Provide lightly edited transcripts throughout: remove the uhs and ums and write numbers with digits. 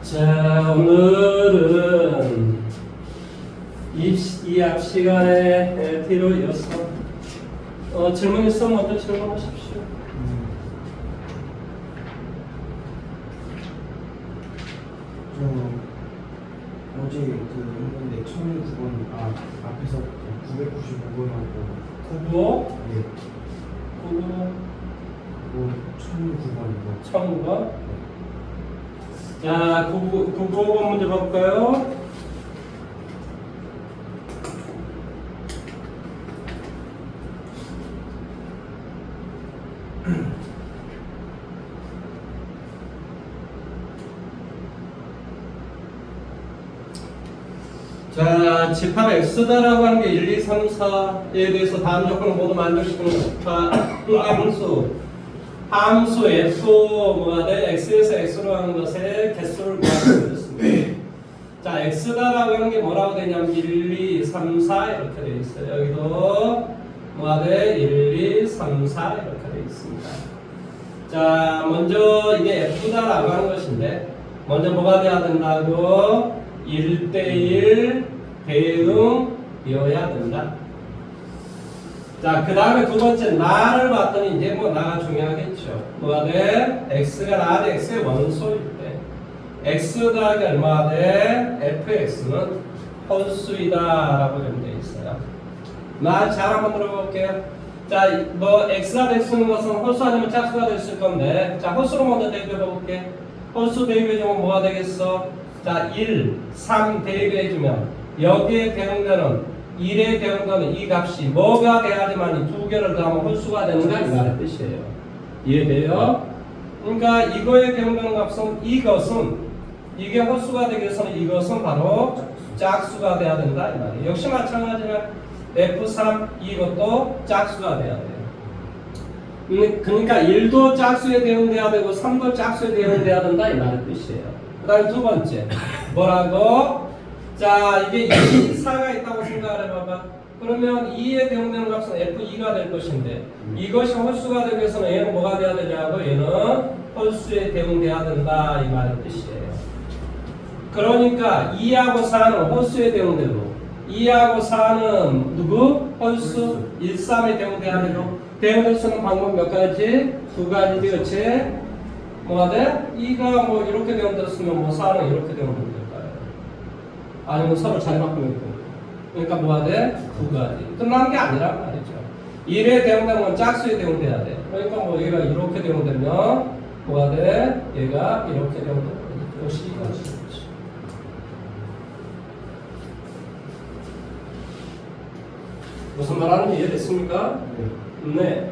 자, 오늘은 이 앞 시간에 뒤로 이어서 질문 있으면 먼저 질문하십시오. 어제 했는데 1009번 앞에서 995번하고 995? 네 995? 그거 1009번이고 1009번? 자, 995번 문제 볼까요? 자, 집합 X다라고 하는 게 1, 2, 3, 4에 대해서 다음 조건을 모두 만족시키는 함수 F 뭐가 돼? X에서 X로 하는 것의 개수를 구하는 것입니다. 자, X다라고 하는 게 뭐라고 되냐면 1, 2, 3, 4 이렇게 되어 있어요. 여기도 뭐가 돼? 1, 2, 3, 4 이렇게 되어 있습니다. 자, 먼저 이게 F다라고 하는 것인데 먼저 뭐가 돼야 된다고? 1대1 대응이어야 된다. 자, 그 다음에 두 번째 나를 봤더니 이제 뭐 나가 중요하겠죠. 뭐가 돼? x가 나한테 x의 원소일 때 x 더하기 얼마가 돼? fx는 홀수이다 라고 되어 있어요. 나 잘 한번 들어볼게요. 자, 뭐 x가 될 수 있는 것은 홀수 아니면 짝수가 될 수 있을 건데, 자, 홀수로 먼저 대입해 볼게. 홀수 대입해주면 뭐가 되겠어? 자, 1, 3 대입해주면 여기에 대응되는 1에 대응되는 이 값이 뭐가 돼야지만 이 두 개를 더하면 홀수가 되는가 이 말의 뜻이에요. 이해돼요? 그러니까 이거에 대응되는 값은 이것은 이게 홀수가 되기 위해서는 이것은 바로 짝수가 돼야 된다 이 말이에요. 역시 마찬가지로 F3 이것도 짝수가 돼야 돼요. 그러니까 1도 짝수에 대응돼야 되고 3도 짝수에 대응돼야 된다 이 말의 뜻이에요. 그 다음에 두 번째 뭐라고? 자, 이게 24가 있다고 생각을 해봐봐. 그러면 2에 대응되는 값은 F2가 될 것인데 이것이 홀수가 되기 위해서는 얘는 뭐가 돼야 되냐고? 얘는 홀수에 대응돼야 된다 이 말의 뜻이에요. 그러니까 2하고 4는 홀수에 대응되고 2하고 4는 누구? 홀수 1, 3에 대응돼야 되고 대응될 수 있는 방법 몇 가지? 두 가지지, 그렇지? 뭐가 돼? 2가 뭐 이렇게 대응됐으면 뭐 4는 이렇게 대응되면 될까요? 아니면 서로 자리 바꾸면 되고. 그러니까 뭐가 돼? 두 가지. 끝난 게 아니란 말이죠. 1에 대응되는 건 짝수에 대응돼야 돼. 그러니까 뭐 얘가 이렇게 대응되면 뭐가 돼? 얘가 이렇게 대응되는 거지. 역시 이거지. 무슨 말하는지 이해됐습니까? 네.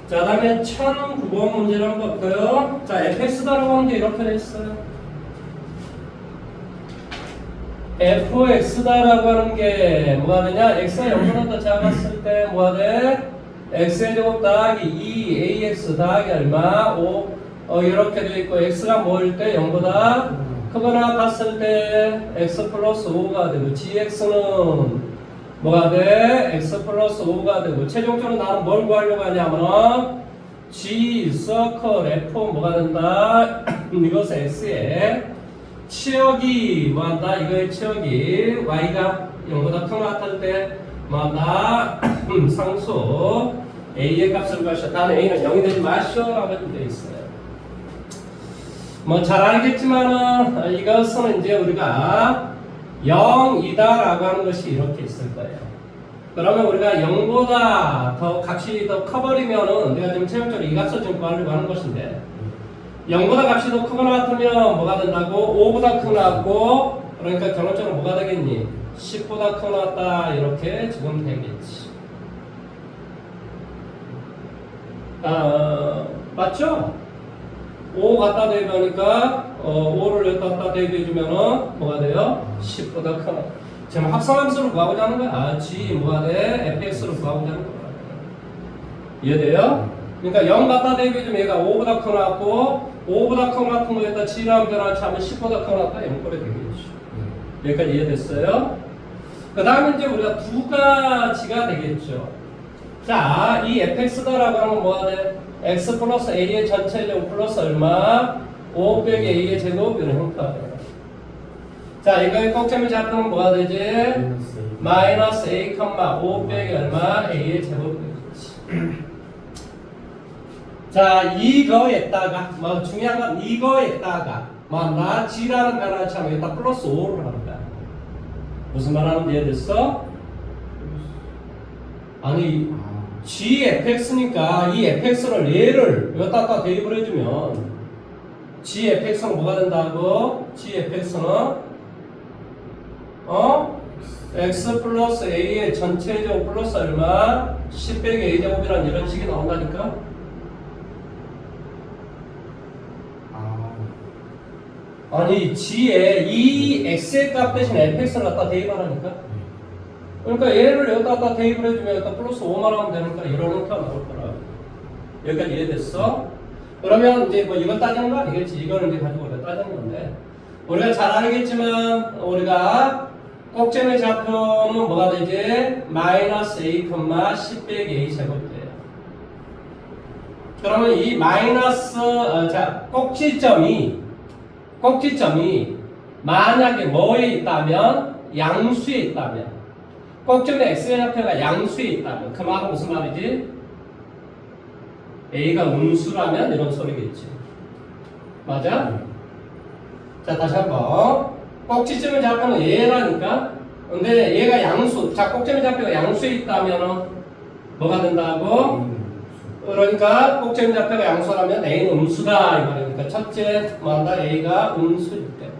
자, 다음에 1009번 문제를 한번 볼까요? 자, fx다라고 하는 게 이렇게 돼 있어요. fx다라고 하는 게 뭐가 되냐? x가 0보다 더 작았을 때 뭐가 돼? x의 제곱 더하기 2ax 더하기 얼마? 5 이렇게 돼 있고 x가 뭐일 때 0보다 크거나 같았을 때 x 플러스 5가 되고 gx는 뭐가 돼? x 플러스 5가 되고 최종적으로 나는 뭘 구하려고 하냐면 g 서클 f 뭐가 된다? 이것은 x의 치역이 뭐한다? 이거의 치역이 y가 0보다 크거나 같을 때 뭐한다? 상수 a의 값을 구하시오. 단 a는 0이 되지 마시오 라고 되어 있어요. 뭐 잘 알겠지만은 이것은 이제 우리가 0이다 라고 하는 것이 이렇게 있을 거예요. 그러면 우리가 0보다 더 값이 더 커버리면은 내가 지금 체험적으로 이 값을 좀 구하려고 하는 것인데 0보다 값이 더 크거나 같으면 뭐가 된다고? 5보다 크거나 같고 그러니까 결론적으로 뭐가 되겠니? 10보다 크거나 같다 이렇게 지금 되겠지. 맞죠? 5 갖다 대입하니까 5를 여기다 갖다 대입해주면은 뭐가 돼요? 10보다 크나. 지금 합성함수를 구하고자 하는 거야. 아, G 뭐가 돼? fx를 구하고자 하는 거야. 이해돼요? 그러니까 0 갖다 대입해주면 얘가 5보다 크나 같고 5보다 크나 같은 거에다 G라는 변화를 하면 10보다 크나 같다 0꼴이 되겠죠. 여기까지 이해됐어요? 그 다음에 이제 우리가 두 가지가 되겠죠. 자, 이 fx다라고 하는 건 뭐가 돼? x 플러스 a의 전체제곱 플러스 얼마? 5 빼기 a의 제곱 이런 형태가 돼요. 자, 이거의 꼭지점을 잡으면 뭐가 되지? 마이너스 a, 5 빼기 얼마? a의 제곱 되겠지. 자, 이거에다가 뭐 중요한 건 이거에다가 나 g라는 변화를 치면 여기다 플러스 5를 하는 거야. 무슨 말 하는지 이해됐어? 아니 g fx니까 이 fx를 얘를 여기다가 대입을 해주면 g fx는 뭐가 된다고? g fx는 x 플러스 a의 전체 제곱 플러스 얼마? 10 빼기 a 제곱이란 이런 식이 나온다니까? 아니 g에 이 x의 값 대신 fx를 갖다 대입하라니까? 그러니까 얘를 여기다 대입을 해주면 여기다 플러스 5만 하면 되니까 이런 형태가 나올 거라. 여기까지 이해됐어? 그러면 이제 뭐 이거 따지는 거 아니겠지? 이거는 이제 가지고 우리가 따지는 건데 우리가 잘 알겠지만 우리가 꼭지점의 좌표는 뭐가 되지? 마이너스 a, 10 빼기 a 제곱돼요. 그러면 이 마이너스 자 꼭지점이 만약에 뭐에 있다면 양수에 있다면 꼭지점의 x의 좌표가 양수에 있다면 그 말은 무슨 말이지? a가 음수라면 이런 소리겠지. 맞아? 자 다시 한번 꼭지점의 좌표는 얘라니까. 근데 얘가 양수, 자 꼭지점의 좌표가 양수에 있다면 뭐가 된다고? 그러니까 꼭지점 좌표가 양수라면 a는 음수다 이 말이니까 첫째 뭐한다? a가 음수일 때.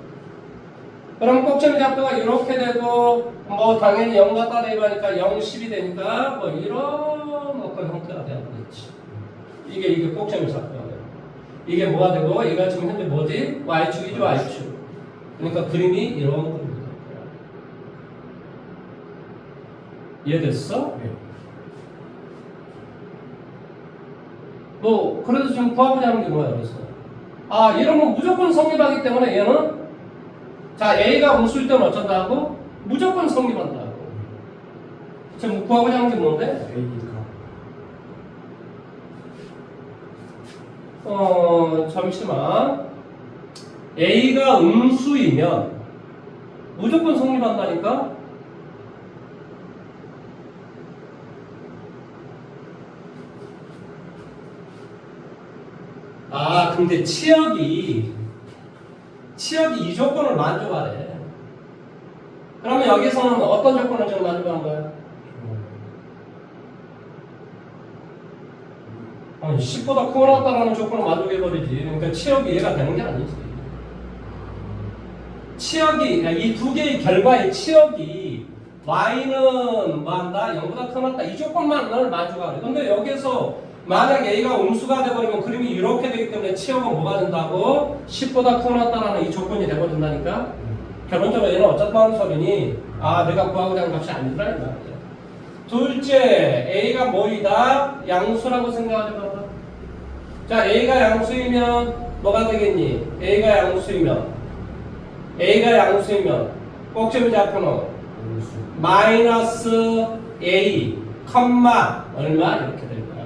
그럼 꼭지점 좌표가 이렇게 되고 뭐 당연히 0 갖다 대입하니까 0, 10이 되니까 뭐 이런 어떤 형태가 되어버렸지. 이게 꼭지점 좌표가 돼요. 이게 뭐가 되고 얘가 지금 현재 뭐지? y축이죠 y축. 그러니까 그림이 이런 그림이 될 거야. 이해됐어? 네. 뭐 그래도 지금 구하고자 하는 게 뭐야 그래서 이러면 무조건 성립하기 때문에 얘는 자 a가 음수일 때는 어쩐다고? 무조건 성립한다고. 지금 구하고자 하는 게 뭔데? 잠시만. a가 음수이면 무조건 성립한다니까? 근데 치역이 이 조건을 만족하래. 그러면 여기서는 어떤 조건을 지금 만족하는 거야? 10보다 크거나 같다라는 조건을 만족해버리지. 그러니까 치역이 얘가 되는 게 아니지. 치역이, 이 두 개의 결과의 치역이 y는 뭐한다? 0보다 크거나 이 조건만을 만족하래. 근데 여기서 만약 a가 음수가 되버리면 그림이 이렇게 되기 때문에 치역은 뭐가 된다고? 10보다 크거나 같다라는 이 조건이 되버린다니까? 결론적으로 얘는 어쩌다는 소리니? 내가 구하고자 하는 값이 아니더라 이 말이야. 둘째, a가 뭐이다? 양수라고 생각하지 봐봐. 자, a가 양수이면 뭐가 되겠니? a가 양수이면 꼭지점 좌표는 마이너스 a, 얼마 이렇게 될 거야.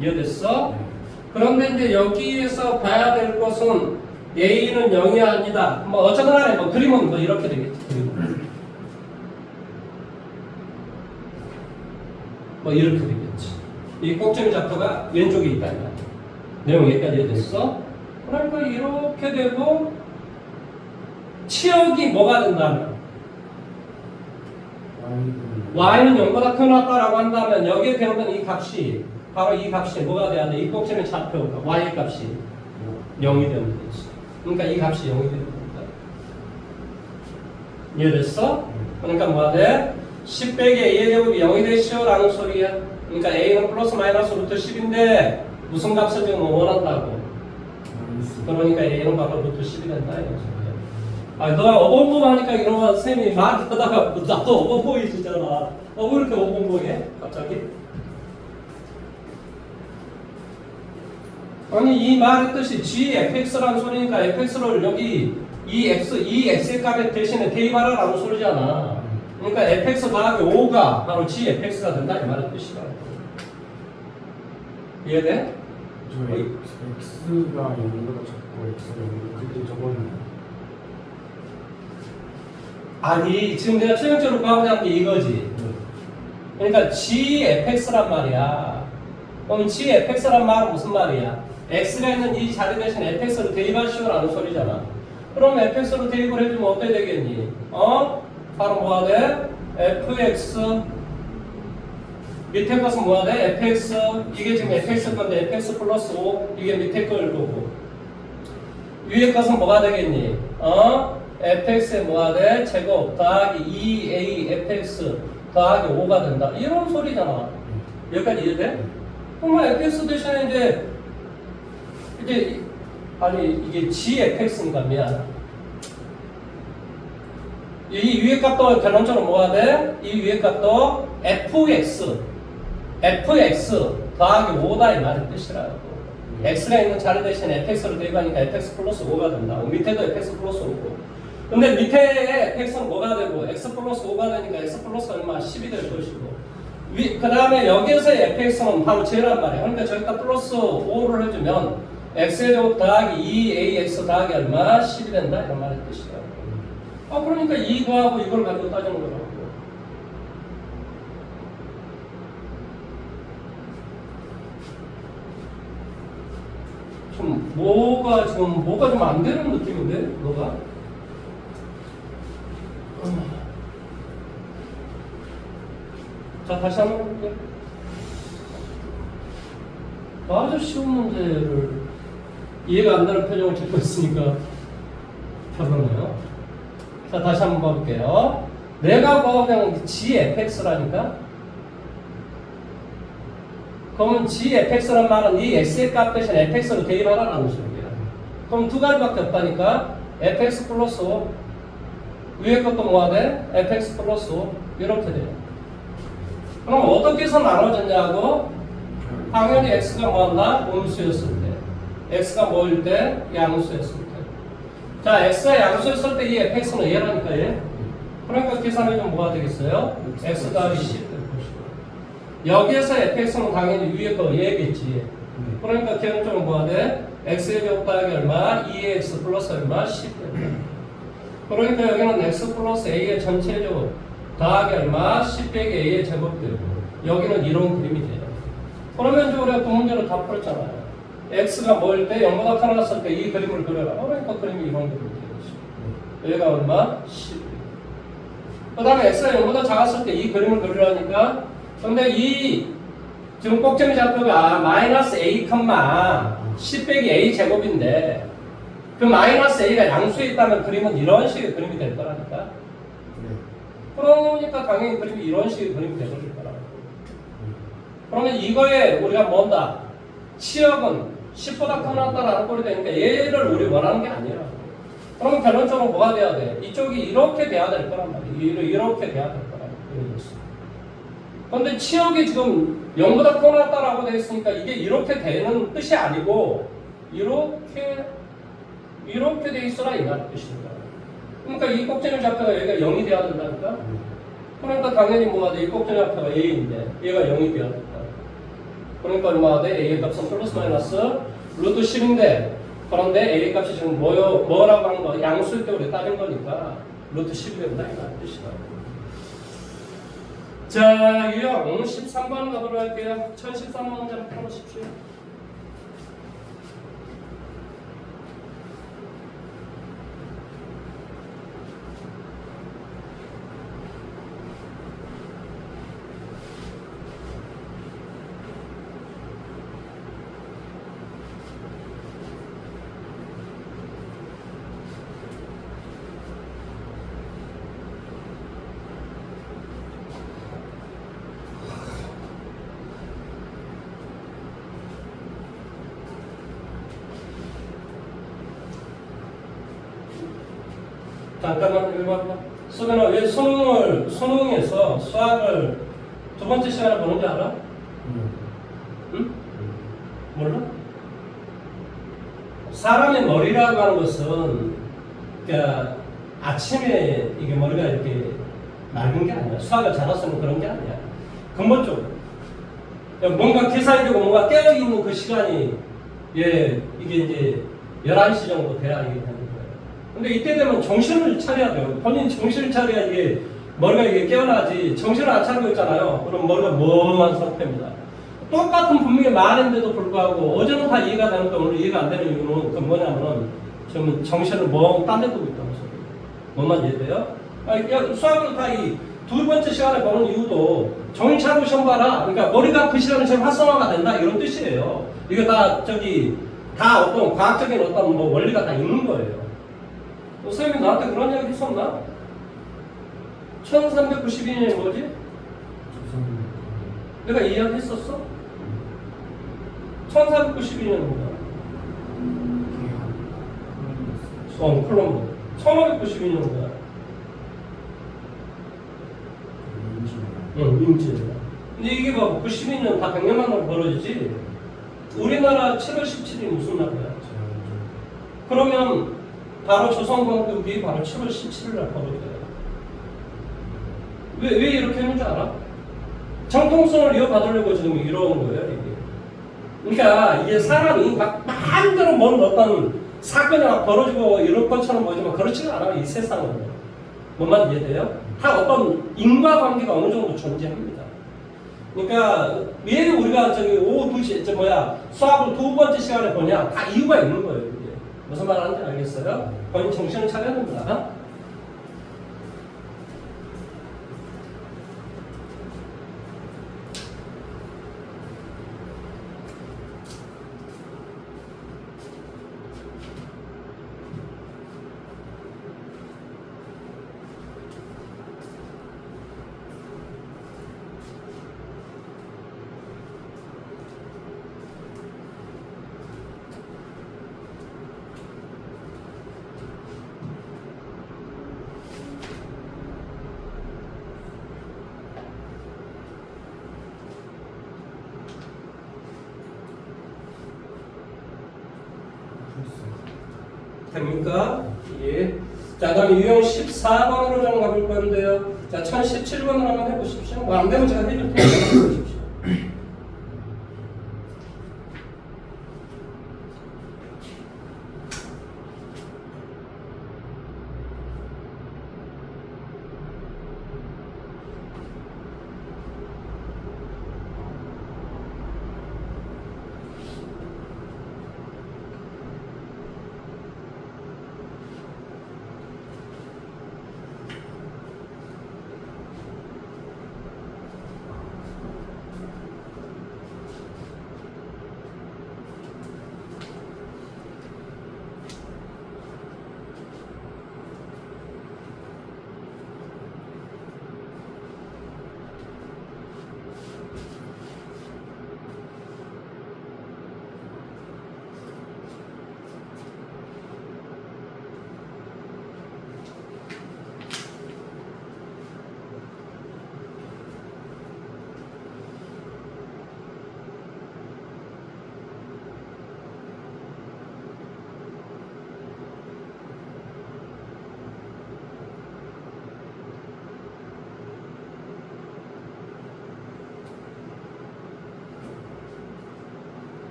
이해됐어? 그런데 이제 여기에서 봐야 될 것은 a는 0이 아니다. 뭐 어쨌든 간에 뭐 그림은 뭐 이렇게 되겠지. 뭐 이렇게 되겠지. 이 꼭지점 좌표가 왼쪽에 있다. 내용 여기까지 이해됐어? 그러니까 이렇게 되고 치역이 뭐가 된다면 y는 0보다 크다라고 한다면 여기에 배우는 이 값이 바로 이 값이 뭐가 돼야 돼? 이 꼭지점의 좌표가 y의 값이 0이 되면 되지. 그러니까 이 값이 0이 되는 겁니다. 이해됐어? 그러니까 뭐가 돼? 10 빼기 a의 제곱이 0이 되시오 라는 소리야. 그러니까 a는 플러스 마이너스 루트 10인데 무슨 값을 지금 원한다고? 그러니까 a는 바로 루트 10이 된다 이런 소리야. 너가 어벙벙 하니까 이런 거 쌤이 말하다가 나도 어벙벙해지잖아. 왜 이렇게 어벙벙해? 갑자기? 아니 이 말의 뜻이 g fx라는 소리니까 fx를 여기 이 x의 값에 대신에 대입하라라는 소리잖아. 그러니까 fx 더하기 5가 바로 g fx가 된다 이 말의 뜻이야. 이해돼? 저 x가 0보다 작고 x가 0보다 근데 저건 아니 지금 내가 최종적으로 구하고자 하는 게 이거지. 그러니까 gfx란 말이야. 그럼 gfx란 말은 무슨 말이야? x가 있는 이 자리 대신 fx로 대입하시오라는 소리잖아. 그럼 fx로 대입을 해주면 어떻게 되겠니? 바로 뭐가 돼? fx 밑에 것은 뭐가 돼? fx 이게 지금 fx 건데 fx 플러스 5 이게 밑에 걸 거고 위에 것은 뭐가 되겠니? fx에 뭐가 돼? 제곱 더하기 2a fx 더하기 5가 된다. 이런 소리잖아. 여기까지 이해돼? 그러면 fx 대신에 이제 아니 이게 gfx니까 미안. 이 위에 값도 결론적으로 뭐가 돼? 이 위에 값도 fx 더하기 5다 이 말의 뜻이라고. x가 있는 자리 대신에 fx로 대입하니까 fx 플러스 5가 된다. 밑에도 fx 플러스 5고. 근데 밑에 fx는 뭐가 되고 x 플러스 5가 되니까 x 플러스 얼마? 10이 될 것이고. 그 다음에 여기에서의 fx는 바로 제란 말이야. 그러니까 저기다 플러스 5를 해주면 x의 제곱 더하기 2ax 더하기 얼마? 10이 된다 이런 말의 뜻이야. 그러니까 이거하고 이걸 가지고 따지는 거라고. 좀 뭐가 좀 안 되는 느낌인데 뭐가? 자 다시 한번 해볼게요. 아주 쉬운 문제를 이해가 안 되는 표정을 짓고 있으니까 별로네요. 자 다시 한번 봐볼게요. 내가 그냥 gfx라니까. 그러면 gfx란 말은 이 x의 값 대신 fx로 대입하라는 소리야. 그럼 두 가지밖에 없다니까. fx 플러스 5 위에 것도 뭐가 돼? fx 플러스 5 이렇게 돼요. 그럼 어떻게 해서 나눠졌냐고? 당연히 x가 뭐였나? 음수였을 때. x가 뭐일 때? 양수였을 때. 자, x가 양수였을 때 이 fx는 얘라니까 얘. 그러니까 계산해주면 뭐가 되겠어요? x 더하기 10 될 것이고. 여기에서 fx는 당연히 위에 거 얘겠지. 그러니까 결론적으로 뭐가 돼? x의 제곱 더하기 얼마? 2x 플러스 얼마? 10 된다. 그러니까 여기는 x 플러스 a의 전체 제곱 더하기 얼마? 10 빼기 a의 제곱 되고 여기는 이런 그림이 돼요. 그러면 이제 우리가 그 문제를 다 풀었잖아요. x가 뭐일 때 0보다 커 났을 때 이 그림을 그려라. 그러니까 그림이 이런 그림이 되겠죠. 얘가 얼마? 10. 그 다음에 x가 0보다 작았을 때 이 그림을 그리라니까. 근데 이 지금 꼭쟁이 좌표가 마이너스 a, 10 빼기 a 제곱인데 그 마이너스 a가 양수에 있다면 그림은 이런 식의 그림이 될 거라니까. 그러니까 당연히 그림이 이런 식의 그림이 되어질 거라고. 그러면 이거에 우리가 뭔다? 치역은 10보다 커났다라는 꼴이 되니까 얘를 우리 원하는 게 아니라. 그러면 결론적으로 뭐가 돼야 돼? 이쪽이 이렇게 돼야 될 거란 말이야. 이렇게 돼야 될 거라고. 그런데 치역이 지금 0보다 커났다라고 되어 있으니까 이게 이렇게 되는 뜻이 아니고 이렇게 돼 있어라 이 말의 뜻입니다. 그러니까 이 꼭지점 좌표가 여기가 0이 돼야 된다니까. 그러니까 당연히 뭐가 돼? 이 꼭지점 좌표가 a인데 얘가 0이 돼야 된다. 그러니까 얼마가 돼? a의 값은 플러스 마이너스 루트 10인데 그런데 a 값이 지금 뭐라고 하는 거? 양수일 때 우리 따진 거니까 루트 10이 된다 이 말의 뜻이다. 자, 유형 13번 가도록 할게요. 1013번 문제 풀어보십시오. 잠깐만 읽어봐. 수빈아 왜 수능에서 수학을 두 번째 시간에 보는지 알아? 응? 몰라? 사람의 머리라고 하는 것은 그러니까 아침에 이게 머리가 이렇게 맑은 게 아니야. 수학을 잘했으면 그런 게 아니야. 근본적으로 뭔가 계산이 되고 뭔가 깨어있는 그 시간이 예, 이게 이제 11시 정도 돼야 이게 되는 거예요. 근데 이때 되면 정신을 차려야 돼요. 본인 정신을 차려야 이게 머리가 이게 깨어나지. 정신을 안 차리고 있잖아요. 그럼 머리가 멍한 상태입니다. 똑같은 분명히 말인데도 불구하고 어제는 다 이해가 되는데 오늘 이해가 안 되는 이유는 그 뭐냐면은 지금 정신을 멍 딴 데 두고 있다는 소리예요. 뭔만 이해돼요? 수학을 다 이 두 번째 시간에 보는 이유도 정신 차리고 시험 봐라. 그러니까 머리가 그 시간에 제일 활성화가 된다 이런 뜻이에요. 이거 다 다 어떤 과학적인 어떤 뭐 원리가 다 있는 거예요. 선생님이 나한테 그런 이야기 했었나? 1392년이 뭐지? 내가 이 이야기 했었어? 1492년은 뭐야? 콜럼버. 1592년은 뭐야? 임진. 근데 이게 뭐 92년 다 100년 만으로 벌어지지. 우리나라 7월 17일이 무슨 날이야? 그러면 바로 조선건국이 바로 7월 17일 날 벌어져요. 왜 이렇게 했는지 알아? 정통성을 이어받으려고 지금 이러는 거예요, 이게. 그러니까 이게 사람이 막 마음대로 뭔 어떤 사건이 막 벌어지고 이럴 것처럼 보이지만 그렇지가 않아요, 이 세상은. 뭔만 이해돼요? 다 어떤 인과관계가 어느 정도 존재합니다. 그러니까 왜 우리가 오후 2시 수학을 두 번째 시간에 보냐? 다 이유가 있는 거예요, 이게. 무슨 말 하는지 알겠어요? 본인 정신을 차려야 됩니다. 됩니까? 예. 자, 그럼 유형 14번으로 좀 가볼 건데요. 자, 1017번으로 한번 해보십시오. 뭐 안 되면 제가 해줄 테니까 해보십시오.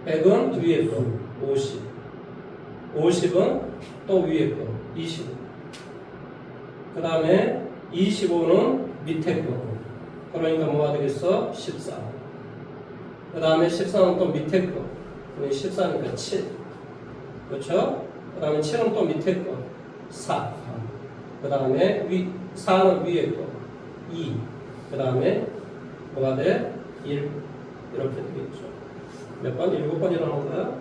백은 위에 거 50, 50은 또 위에 거 25. 그 다음에 25는 밑에 거. 그러니까 뭐가 되겠어? 14. 그 다음에 14는 또 밑에 거. 14니까 7. 그렇죠? 그 다음에 7은 또 밑에 거 4. 그 다음에 4는 위에 거 2. 그 다음에 뭐가 돼? 1. 이렇게 되겠죠. 몇 번? 7번이라는 거야?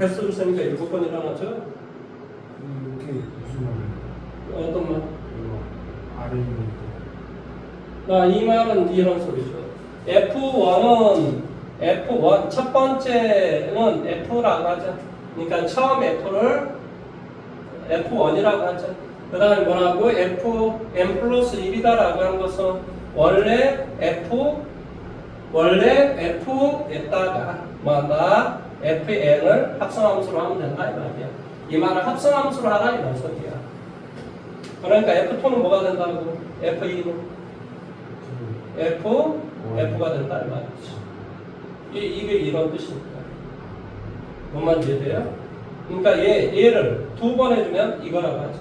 횟수를 세니까 7번이라는 거죠? 이게 무슨 말이에요? 어떤 말? 아래 있는 거. 이 말은 이런 소리죠. F1 첫 번째는 F라고 하자. 그러니까 처음 F를 F1이라고 하자. 그 다음에 뭐라고? fn 플러스 1이다라고 한 것은 원래 f에다가 뭐한다? fn을 합성함수로 하면 된다 이 말이야. 이 말을 합성함수로 하라 이 말이야. 그러니까 f2는 뭐가 된다고? f2는 f가 된다 이 말이지. 이게 이런 뜻이니까. 뭔 말인지 이해돼요? 그러니까 얘를 두 번 해주면 이거라고 하죠.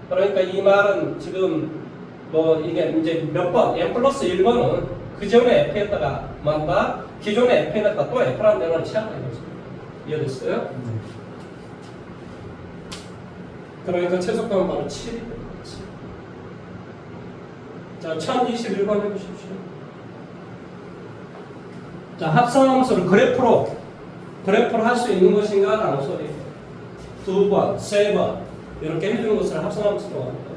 그러니까 이 말은 지금 뭐 이게 이제 몇 번, n 플러스 1번은 그 전에 f에다가 뭐한다? 기존의 f에다가 또 f라는 면을 취한다 이거죠. 이해됐어요? 그러니까 최소값은 바로 7이 됩니다. 7. 자, 1021번 해보십시오. 자, 합성함수를 그래프로 할 수 있는 것인가? 라는 소리. 두 번, 세 번 이렇게 해주는 것을 합성함수로 하는 거예요.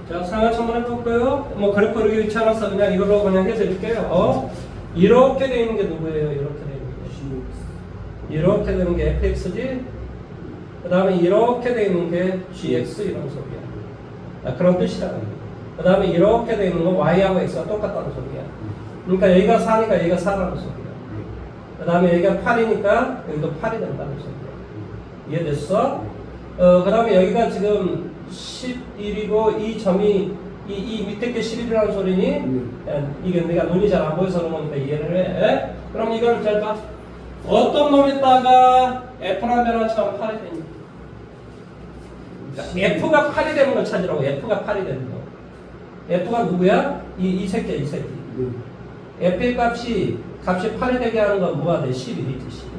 자, 상하차 한번 해볼까요? 뭐 그래프 이렇게 귀찮아서 그냥 이걸로 그냥 해드릴게요. 이렇게 되어 있는 게 누구예요? 이렇게 되어 있는 게 이렇게 되는 게 fx지. 그 다음에 이렇게 되어 있는 게 gx 이런 소리야. 그런 뜻이라는 거야. 그 다음에 이렇게 되어 있는 건 y하고 x가 똑같다는 소리야. 그러니까 여기가 4니까 여기가 4라는 소리야. 그 다음에 여기가 8이니까 여기도 8이 된다는 소리야. 이해됐어? 그 다음에 여기가 지금 11이고 이 점이 이 밑에 게 11이라는 소리니? 이게 내가 눈이 잘 안 보여서 그러니까 이해를 해. 그럼 이걸 잘 봐. 어떤 놈에다가 F라는 변화처럼 8이 되니? 그러니까 F가 8이 되는 걸 찾으라고. F가 8이 되는 거. F가 누구야? 이 새끼야, 이 새끼. F의 값이 8이 되게 하는 건 뭐가 돼? 11이지, 11.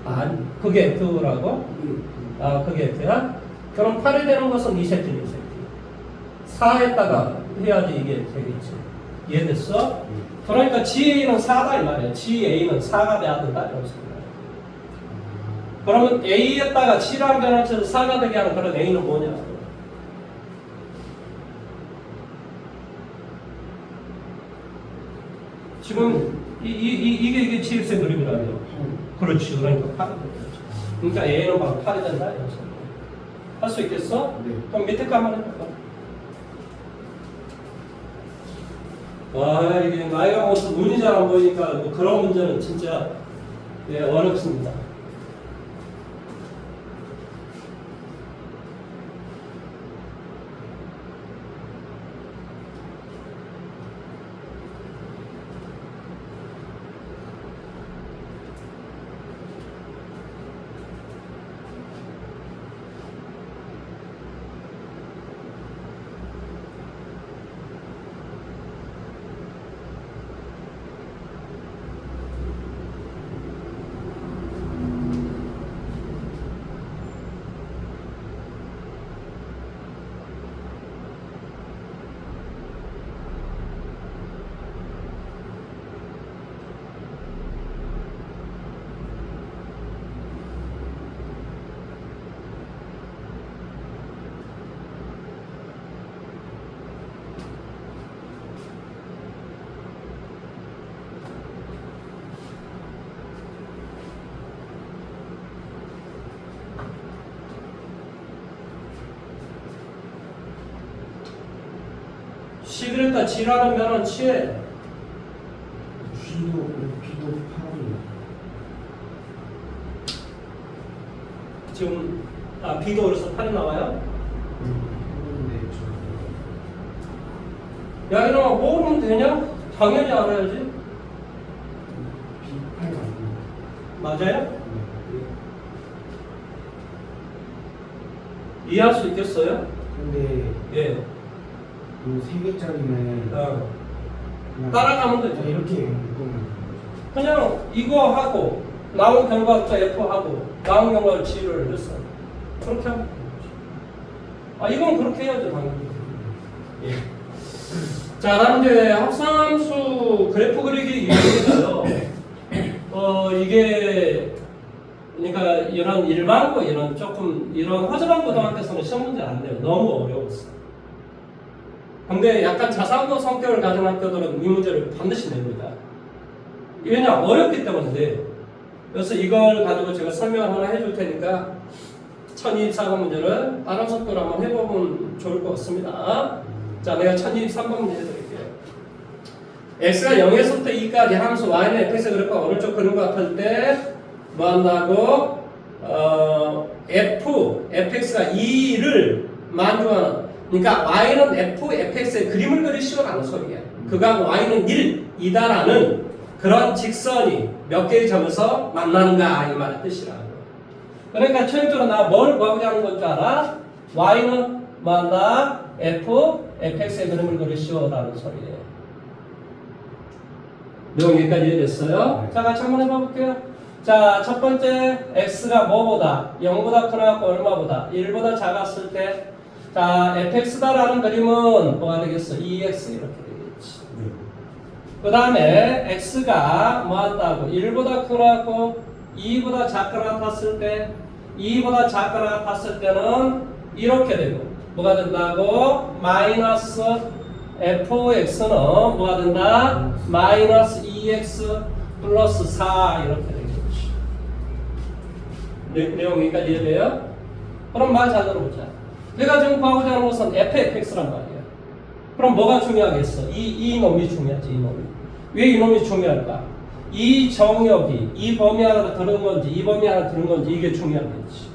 아니, 그게 F라고? 그게 F야? 그럼 8이 되는 것은 이 새끼는 이 새끼. 4에다가 해야지 이게 되겠지. 이해됐어? 그러니까 GA는 4다 이 말이야. GA는 4가 돼야 된다 이런 소리야. 그러면 A에다가 7이라는 변화체에서 4가 되게 하는 그런 A는 뭐냐? 지금 이게 GX의 그림이라며. 그렇지. 그러니까 8이 된다. 그러니까 A는 바로 8이 된다 이런 소리야. 할 수 있겠어? 네. 그럼 밑에 거 한번 해볼까? 와, 이게 나이가 먹어서 눈이 잘 안 보이니까 뭐 그런 문제는 진짜 어렵습니다. C그랬다 G라는 면은 취해. G도 B도 8이요. 지금 B도 그래서 8이 나와요? 했는데 저 야 이놈아 모르면 되냐? 당연히 알아야지. B 8 맞는. 맞아요? 이해할 수 있겠어요? 근데 예. 이세 개짜리는 그냥 따라가면 그냥 되죠. 이렇게 묶으면 그냥 이거 하고 나온 결과부터 F하고 나온 결과 G를 했어. 그렇게 하면 되죠. 이건 그렇게 해야죠 당연히. 예. 자, 다음 이제 합성함수 그래프 그리기 이해인데요. 이게 그러니까 이런 일반고 이런 조금 이런 허접한 고등학교에서는 시험 문제 안 내요. 너무 어려웠어. 근데 약간 자산고 성격을 가진 학교들은 이 문제를 반드시 냅니다. 왜냐 어렵기 때문에. 그래서 이걸 가지고 제가 설명을 하나 해줄 테니까 1024번 문제를 다른 속도로 한번 해보면 좋을 것 같습니다. 자, 내가 1023번 문제 해드릴게요. x가 0에서부터 2까지 함수 y는 fx의 그래프가 어느 쪽 그린 것 같을 때 뭐 한다고? fx가 2를 만족하는, 그러니까 y는 fx의 그림을 그리시오라는 소리야. 그가 y는 1이다라는 그런 직선이 몇 개의 점에서 만나는가 이 말의 뜻이라고. 그러니까 최종적으로 나 뭘 구하고자 하는 건 줄 알아? y는 만나 fx의 그림을 그리시오라는 소리예요. 내용 여기까지 이해됐어요? 자, 같이 한번 해봐볼게요. 자, 첫 번째 x가 뭐보다 0보다 크나고 얼마보다 1보다 작았을 때, 자, fx다라는 그림은 뭐가 되겠어? 2x 이렇게 되겠지. 그 다음에 x가 뭐한다고? 1보다 크나고 2보다 작거나 같았을 때, 2보다 작거나 같았을 때는 이렇게 되고, 뭐가 된다고? 마이너스 fx는 뭐가 된다? 마이너스 2x 플러스 4 이렇게 되겠지. 내용 여기까지 이해돼요? 그럼 말 잘 들어보자. 내가 지금 구하고자 하는 것은 fx란 말이야. 그럼 뭐가 중요하겠어? 이 놈이 중요하지, 이 놈이. 왜 이 놈이 중요할까? 이 정역이 이 범위 안으로 들은 건지 이 범위 안으로 들은 건지 이게 중요하겠지.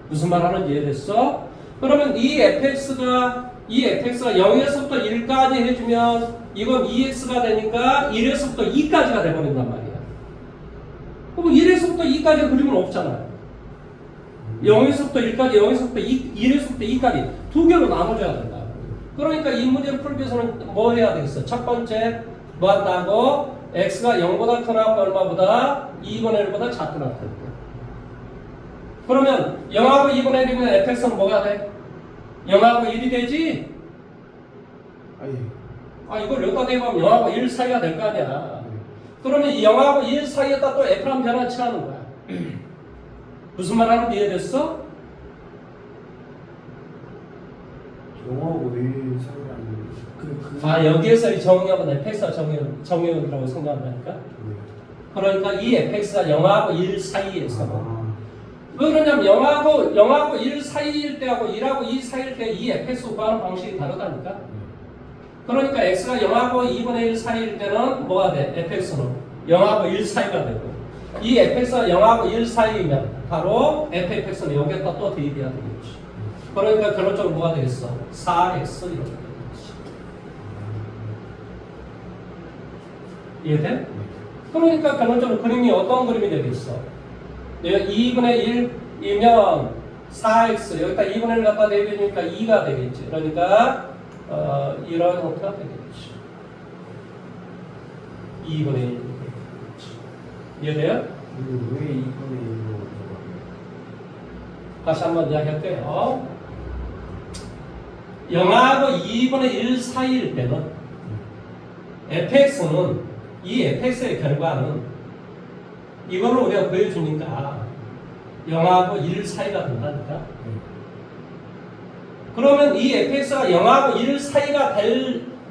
무슨 말 하는지 이해됐어? 그러면 이 fx가 0에서부터 1까지 해주면 이건 2x가 되니까 1에서부터 2까지가 돼버린단 말이야. 그럼 1에서부터 2까지 그림은 없잖아요. 0에서부터 1까지, 0에서부터 1에서부터 2까지 두 개로 나눠줘야 된다. 그러니까 이 문제를 풀기 위해서는 뭐 해야 되겠어? 첫 번째 뭐 한다고? x가 0보다 크나 얼마보다 2분의 1보다 작거나 같을 때. 그러면 0하고 2분의 1이면 fx는 뭐가 돼? 0하고 1이 되지? 이걸 여기다 대보면 0하고 1 사이가 될 거 아니야. 그러면 0하고 1 사이에다 또 f라는 변화치 하는 거야. 무슨 말 하는지 이해됐어? 0하고 1 사이라는 여기에서 이 정의역은 fx가 정의역이라고 생각한다니까? 그러니까 이 fx가 0하고 1 사이에서 왜 그러냐면 0하고 1 사이일 때하고 1하고 2 사이일 때 이 fx 구하는 방식이 다르다니까? 그러니까 x가 0하고 2분의 1 사이일 때는 뭐가 돼? fx는 0하고 1 사이가 되고 이 fx가 0하고 1 사이면 바로 fx는 여기에다 또 대입해야 되겠지. 그러니까 결론적으로 뭐가 되겠어? 4x 이렇게 되겠지. 이해돼? 그러니까 결론적으로 그림이 어떤 그림이 되겠어? 2분의 1이면 4x 여기다 2분의 1 갖다 대입하니까 2가 되겠지. 그러니까 이런 형태가 되겠지. 2분의 1 이해돼요? 왜 2분의 1로 다시 한번 이야기할게요. 0하고 2분의 1 사이일 때는 fx는 이 fx의 결과는 이걸로 우리가 보여주니까 0하고 1 사이가 된다니까. 그러면 이 fx가 0하고 1 사이가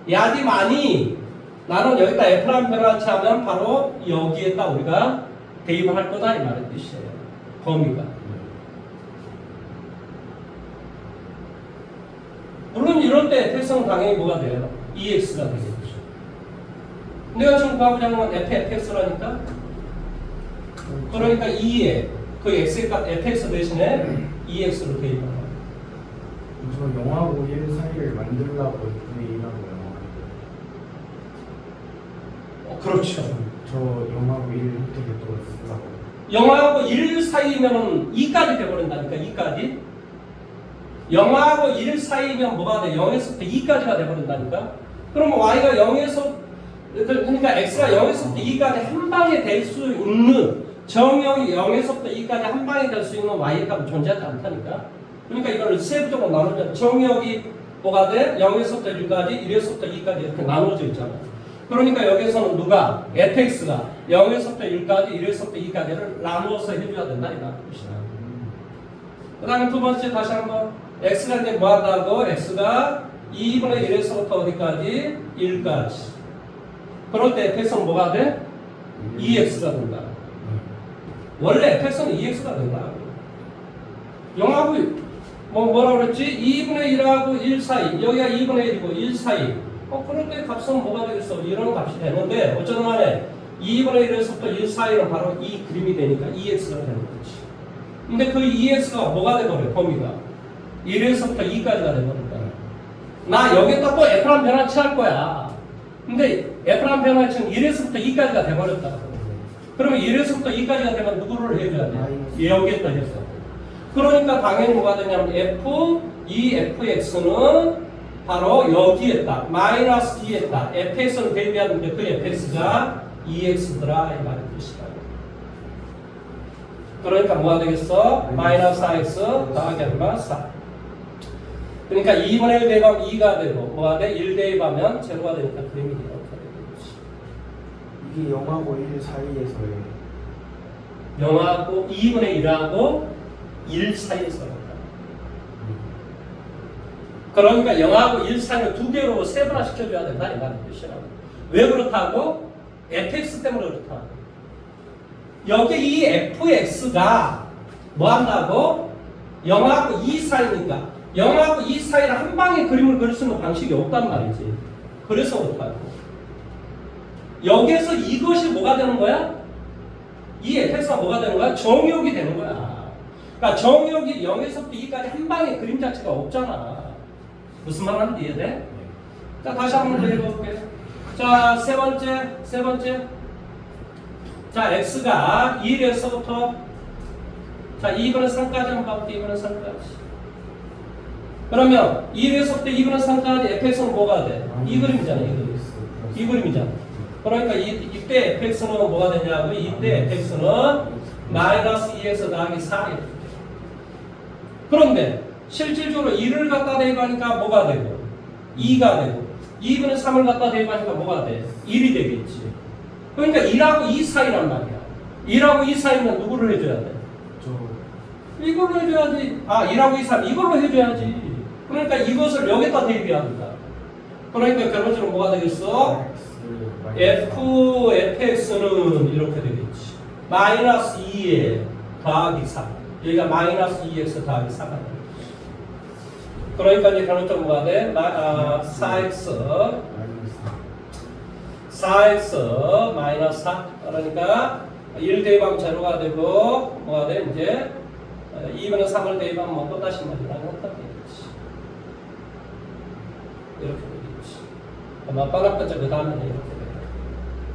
돼야지만이 나는 여기다 f라는 변화치 하면 바로 여기에다 우리가 대입을 할 거다 이 말의 뜻이에요. 범위가. 물론 이럴 때 fx는 당연히 뭐가 돼요? EX가 되겠죠. 내가 지금 구하고자 하는 건 fx라니까. 그러니까 2에 그 x값 fx 대신에 EX로 대입하는 저 0하고 1 사이를 만들려고 F이라고요. 그렇죠. 저 0하고 1 어떻게 또 쓰려고. 0하고 1 사이면 2까지 돼버린다니까. 2까지. 0하고 1 사이면 뭐가 돼? 0에서부터 2까지가 돼버린다니까. 그러면 y가 0에서 그러니까 x가 0에서부터 2까지 한 방에 될 수 있는 정형이 0에서부터 2까지 한 방에 될 수 있는 y의 값은 존재하지 않다니까. 그러니까 이걸 세부적으로 나누면 정형이 뭐가 돼? 0에서부터 1까지, 1에서부터 2까지 이렇게 나눠져 있잖아. 그러니까 여기서는 누가? fx가 0에서부터 1까지, 1에서부터 2까지를 나누어서 해줘야 된다 이 뜻이야. 그 다음에 두 번째 다시 한번 x가 이제 뭐 한다고? x가 2분의 1에서부터 어디까지? 1까지. 그럴 때 fx는 뭐가 돼? 2x가 된다. 원래 fx는 2x가 된다. 0하고 뭐라 그랬지? 2분의 1하고 1 사이. 여기가 2분의 1이고 1 사이. 그럴 때 값은 뭐가 되겠어? 이런 값이 되는데 어쩌든 간에 2분의 1에서부터 1 사이는 바로 이 그림이 되니까 2x가 되는 거지. 근데 그 2x가 뭐가 돼버려? 범위가 1에서부터 2까지가 돼버린다. 나 여기다 또 f란 변화 취할 거야. 근데 f란 변화 지금 1에서부터 2까지가 돼버렸다. 그러면 1에서부터 2까지가 되면 누구를 해줘야 돼? 여기에다 해서. 그러니까 당연히 뭐가 되냐면 이 fx는 바로 여기에다 마이너스 d에다 fx를 대비하는데 그 fx가 2x더라 이 말의 뜻이다. 그러니까 뭐가 되겠어? 마이너스 4x 더하기 얼마? 4. 그러니까 2분의 1 대입하면 2가 되고 뭐가 돼? 1 대입하면 제로가 되니까 그림이 이렇게 되겠지. 이게 0하고 1 사이에서의 0하고 2분의 1하고 1 사이에서 그러니까 0하고 1 사이를 두 개로 세분화 시켜줘야 된다 이 말의 뜻이라고. 왜 그렇다고? fx 때문에 그렇다고. 여기 이 fx가 뭐 한다고? 0하고 2 사이니까 0하고 2 사이를 한 방에 그림을 그릴 수 있는 방식이 없단 말이지. 그래서 그렇다고. 여기에서 이것이 뭐가 되는 거야? 이 fx가 뭐가 되는 거야? 정의역이 되는 거야. 그러니까 정의역이 0에서부터 2까지 한 방에 그림 자체가 없잖아. 무슨 말 하는지 이해돼? 자, 다시 한번 더 읽어볼게요. 자, 세 번째. 자, x가 1에서부터 자, 2분의 3까지 한번 가볼게요. 2분의 3까지. 그러면 1에서부터 2분의 3까지 fx는 뭐가 돼? 이 그림이잖아, 이 그림. 이 그림이잖아. 그러니까 이때 fx는 뭐가 되냐고? 이때 fx는 마이너스 2x 더하기 4. 그런데 실질적으로 1을 갖다 대입하니까 뭐가 되고 2가 되고 2분의 3을 갖다 대입하니까 뭐가 돼? 1이 되겠지. 그러니까 1하고 2 사이란 말이야. 1하고 2 사이면 누구를 해줘야 돼? 이걸로 해줘야지. 1하고 2, 3 이걸로 해줘야지. 그러니까 이것을 여기다 대입해야 한다. 그러니까 결론적으로 뭐가 되겠어? fx는 이렇게 되겠지. 마이너스 2에 더하기 3. 여기가 마이너스 2x 더하기 4가 되겠지. 그러니까 이제 결론적으로 뭐가 돼? 4x 마이너스 4. 그러니까 1 대입하면 제로가 되고 뭐가 돼? 이제 2분의 3을 대입하면 뭐 또다시 말이라는 것도 되겠지. 이렇게 되겠지. 아마 빠락까지 그 다음에 이렇게 돼요.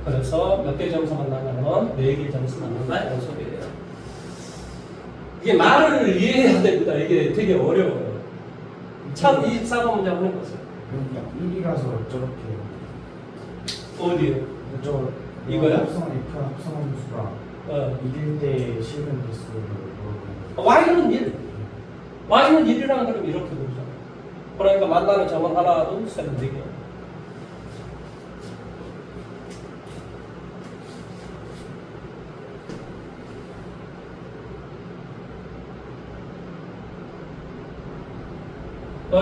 그래서 몇 개 점수 만나면 4개 점수 만난다 이런 소리예요. 이게 말을 이해해야 됩니다. 이게 되게 어려워요. 1024번 문제 한번 해보세요. 1이라서 저렇게 어디요? 저 이거야? 합성함수가 이길 때 실은 개수를 y는 1. y는 1이라는 그럼 이렇게 보죠. 그러니까 만나는 점은 하나, 둘, 셋, 4개.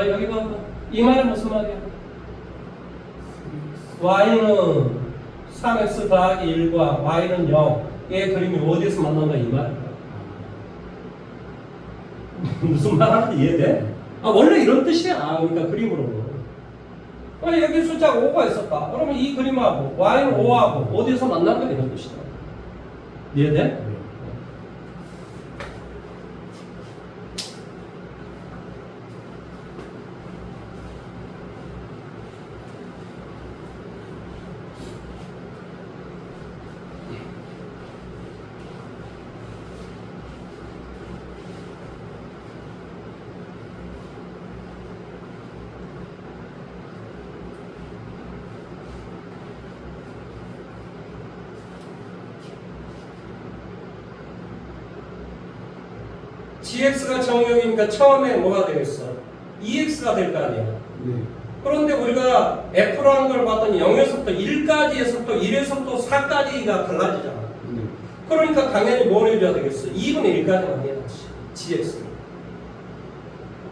여기 봐. 이 말은 무슨 말이야? y는 3x 더하기 1과 y는 0의 그림이 어디서 만난다 이 말이야. 무슨 말 하는지 이해돼? 원래 이런 뜻이야. 그러니까 그림으로. 여기 숫자가 5가 있었다. 그러면 이 그림하고 y는 5하고 어디서 만난다 이런 뜻이다. 이해돼? 네. gx가 정의역이니까 처음에 뭐가 되겠어? 2x가 될 거 아니야. 네. 그런데 우리가 f라는 걸 봤더니 0에서부터 1까지에서 또 1에서 또 4까지가 달라지잖아. 네. 그러니까 당연히 뭘 해줘야 되겠어? 2분의 1까지만 해야지. gx.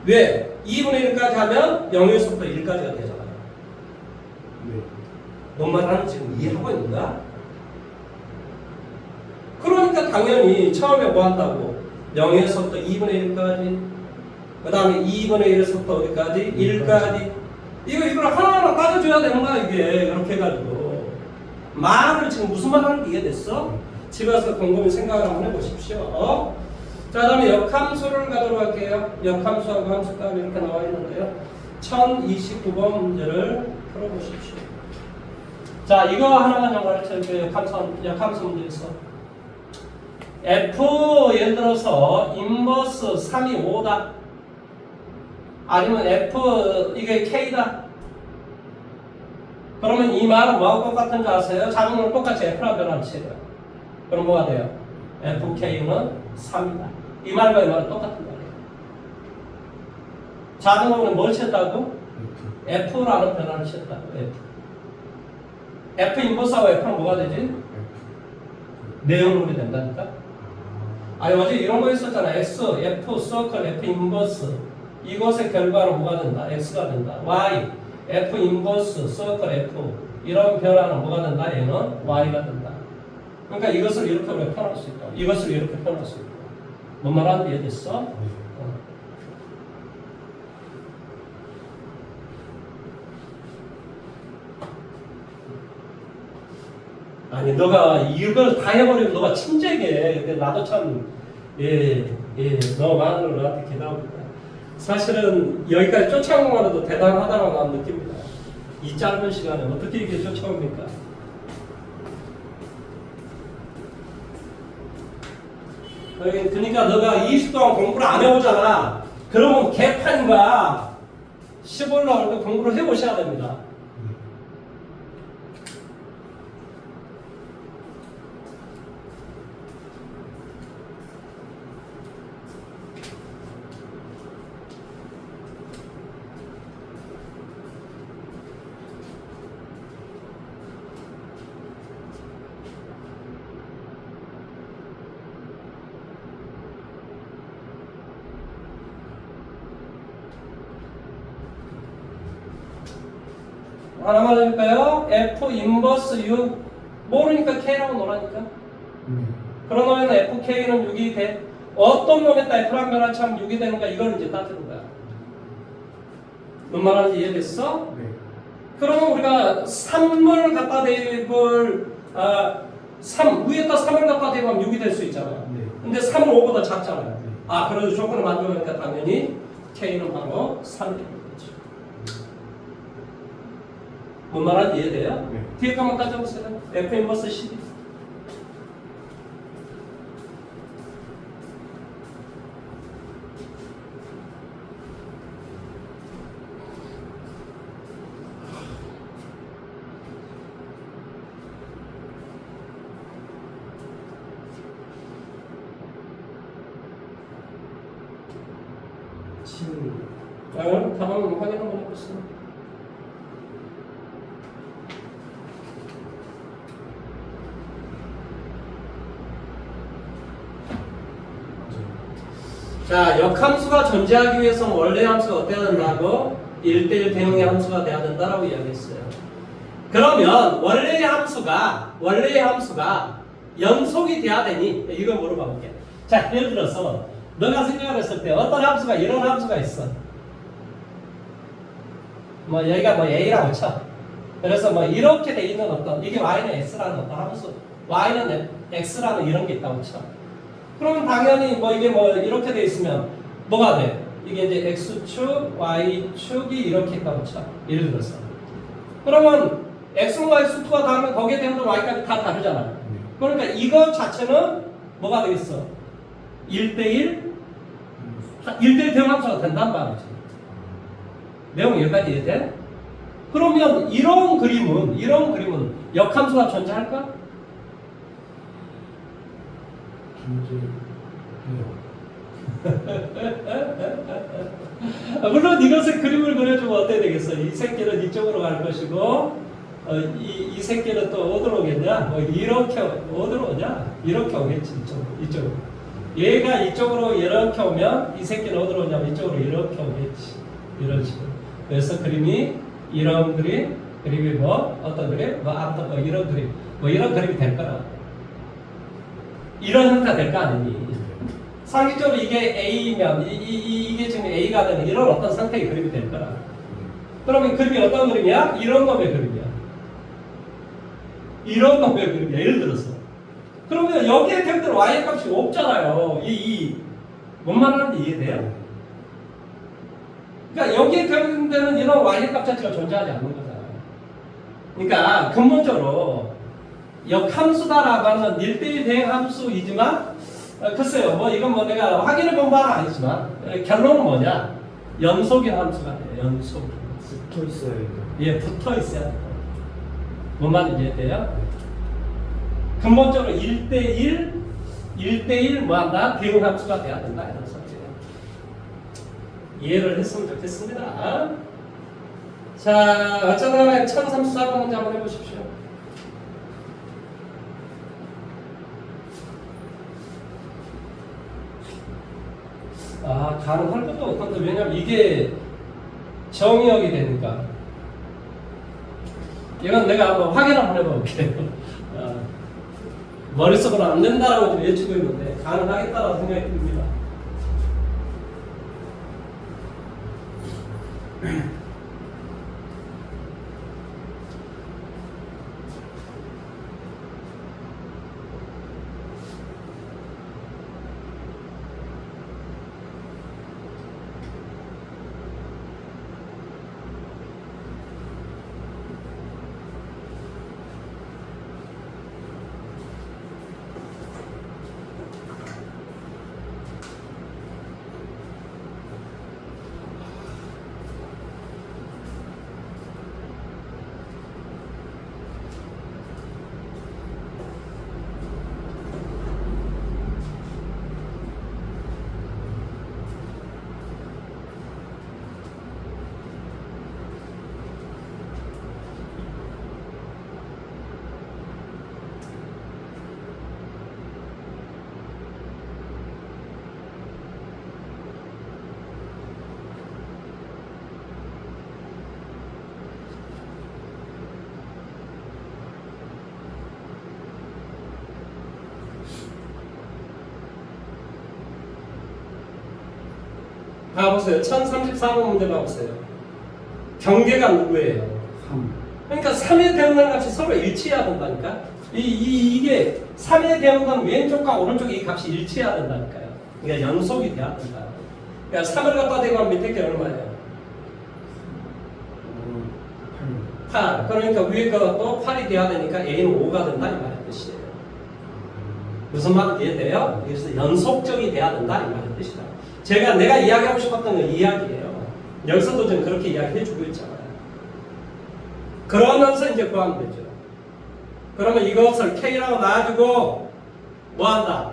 왜? 2분의 1까지 하면 0에서부터 1까지가 되잖아. 네. 뭔 말하는지 지금 이해하고 있는가? 그러니까 당연히 처음에 뭐 한다고? 0에서부터 2분의 1까지, 그 다음에 2분의 1에서부터 어디까지? 1까지. 이걸 하나하나 따져줘야 되는 거야, 이게. 이렇게 해가지고. 말을 지금 무슨 말 하는지 이해됐어? 집에 와서 곰곰이 생각을 한번 해보십시오. 자, 그 다음에 역함수를 가도록 할게요. 역함수하고 함수값이 이렇게 나와 있는데요. 1029번 문제를 풀어보십시오. 자, 이거 하나만 좀 가르쳐줄게요. 역함수 문제에서. F 예를 들어서 인버스 3이 5다. 아니면 F 이게 K다. 그러면 이 말은 뭐하고 똑같은 줄 아세요? 작은 건 똑같이 F라고 변화를 치래요. 그럼 뭐가 돼요? FK는 3이다. 이 말과 이 말은 똑같은 말이에요. 작은 거는 뭘 쳤다고? F라는 변화를 쳤다고. F 인버스하고 F는 뭐가 되지? 내용물이 된다니까? 아니 어제 이런 거 있었잖아. X, F, 서클, F 인버스 이것의 결과는 뭐가 된다? X가 된다. Y, F 인버스, 서클, F 이런 변화는 뭐가 된다? 얘는 Y가 된다. 그러니까 이것을 이렇게 우리가 표현할 수 있다. 이것을 이렇게 표현할 수 있다. 뭔 말하는지 이해됐어? 네. 아니 너가 이걸 다 해버리면 너가 침재게. 근데 나도 참 너무 많은 걸 너한테 기대합니다. 사실은 여기까지 쫓아온 것만 해도 대단하다고 나는 느낍니다. 이 짧은 시간에 어떻게 이렇게 쫓아옵니까? 그러니까 너가 20 동안 공부를 안 해보잖아. 그러면 개판인가? 시험 올라올 때 공부를 해보셔야 됩니다. 하나만 해볼까요? F 인버스 6 모르니까 K라고 놓으라니까. 그러면 FK는 6이 돼. 어떤 놈에다 F랑 변화참 6이 되는가 이걸 이제 따지는 거야. 뭔 말하는지 이해됐어? 네. 그러면 우리가 3을 갖다 대입을 3 위에다 3을 갖다 대입하면 6이 될 수 있잖아. 네. 근데 3은 5보다 작잖아요. 네. 그래도 조건을 만족하니까 당연히 K는 바로 3이 되는 거죠. 뭔 말하는지 이해돼요? 네. 뒤에 한번 따져보세요. F 인버스 12. 자, 여러분 답안을 확인 한번 해보세요. 자, 역함수가 존재하기 위해서는 원래 함수가 어때야 된다고? 1대1 대응의 함수가 돼야 된다라고 이야기했어요. 그러면 원래의 함수가 연속이 돼야 되니? 이거 물어봐 볼게. 자, 예를 들어서 너가 생각을 했을 때 어떤 함수가 이런 함수가 있어. 뭐 여기가 뭐 A라고 쳐. 그래서 뭐 이렇게 돼 있는 어떤 이게 Y는 X라는 어떤 함수, Y는 X라는 이런 게 있다고 쳐. 그러면 당연히 뭐 이게 뭐 이렇게 돼 있으면 뭐가 돼? 이게 이제 X축, Y축이 이렇게 있다고 쳐. 예를 들어서. 그러면 X는 Y 수투가 다르면 거기에 대한 Y까지 다 다르잖아. 그러니까 이거 자체는 뭐가 되겠어? 1대1? 1대1 대응함수가 된단 말이지. 내용 여기까지 이해돼? 그러면 이런 그림은 역함수가 존재할까? 물론 이것을 그림을 그려주면 어떻게 되겠어? 이 새끼는 이쪽으로 갈 것이고 이 새끼는 또 어디로 오겠냐? 뭐 이렇게 어디로 오냐? 이렇게 오겠지 이쪽으로. 얘가 이쪽으로 이렇게 오면 이 새끼는 어디로 오냐면 이쪽으로 이렇게 오겠지. 이런 식으로. 그래서 그림이 이런 그림이 뭐 어떤 그림? 뭐 아무튼 뭐 이런 그림, 뭐 이런 그림이 될 거라. 이런 형태가 될 거 아니니? 상식적으로 이게 A면 이게 지금 A가 되는 이런 어떤 상태의 그림이 될 거라. 그러면 그림이 어떤 그림이야? 이런 놈의 그림이야. 이런 놈의 그림이야. 예를 들어서. 그러면 여기에 대응되는 Y의 값이 없잖아요. 뭔 말하는지 이해돼요? 그러니까 여기에 대응되는 이런 Y의 값 자체가 존재하지 않는 거잖아요. 그러니까 근본적으로 역함수다라고 하는 1대1 대응함수이지만 글쎄요, 뭐 이건 뭐 내가 확인해 본 바는 아니지만 결론은 뭐냐? 연속의 함수가 돼요. 연속. 붙어 있어야 돼. 예, 붙어 있어야 돼요. 뭔 말인지 이해돼요? 근본적으로 1대1 뭐 한다? 대응함수가 돼야 된다 이런 소리예요. 이해를 했으면 좋겠습니다. 자, 어쩌다가 1034번 문제 한번 해보십시오. 가능할 것도 없던데 왜냐면 이게 정의역이 되니까 이건 내가 한번 확인 한번 해볼게요. 머릿속으로 안 된다라고 좀 외치고 있는데 가능하겠다라고 생각이 듭니다. 가보세요. 1034번 문제 봐보세요. 경계가 누구예요? 3. 그러니까 3의 대응하는 값이 서로 일치해야 된다니까. 이게 3의 대응하는 왼쪽과 오른쪽의 이 값이 일치해야 된다니까요. 그러니까 연속이 돼야 된다. 그러니까 3을 갖다 대고 밑에 게 얼마예요? 8. 그러니까 위에 것도 8이 돼야 되니까 A는 5가 된다 이 말의 뜻이에요. 무슨 말인지 이해돼요? 그래서 연속적이 돼야 된다 이 말의 뜻이다. 내가 이야기하고 싶었던 건 이야기예요. 여기서도 지금 그렇게 이야기해주고 있잖아요. 그러면서 이제 구하면 되죠. 그러면 이것을 K라고 놔주고 뭐 한다?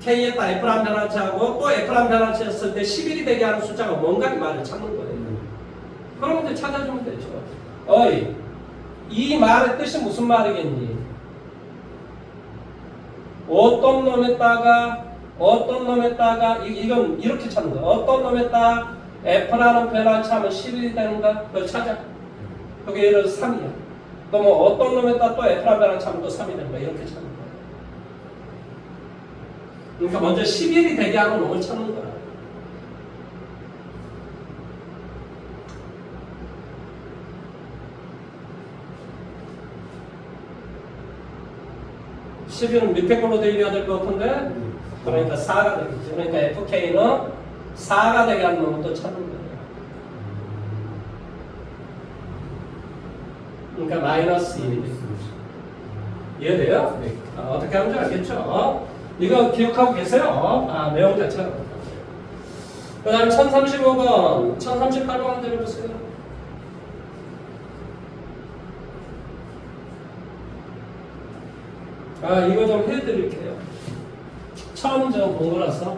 K에다 F란 변환치하고 또 F란 변환치 했을 때 11이 되게 하는 숫자가 뭔가 이 말을 찾는 거예요. 그러면 이제 찾아주면 되죠. 어이, 이 말의 뜻이 무슨 말이겠니? 어떤 놈에다가 이건 이렇게 찾는 거야. 어떤 놈에다가 F라는 변환치 하면 11이 되는가? 그걸 찾아. 그게 예를 들어서 3이야. 또 뭐 어떤 놈에다가 또 F라는 변환치 하면 또 3이 되는가? 이렇게 찾는 거야. 그러니까 먼저 11이 되게 하는 놈을 찾는 거야. 10은 밑에 걸로 대입해야 될 것 같은데 그러니까 4가 되겠죠. 그러니까 FK는 4가 되게 하는 놈도 찾는 거예요. 그러니까 마이너스 1이 되겠죠. 이해돼요? 네. 어떻게 하는지 알겠죠? 이거 기억하고 계세요? 내용 자체가. 그 다음에 1035번, 1038번 들어보세요. 이거 좀 해드릴게요. 처음 좀 본 거라서.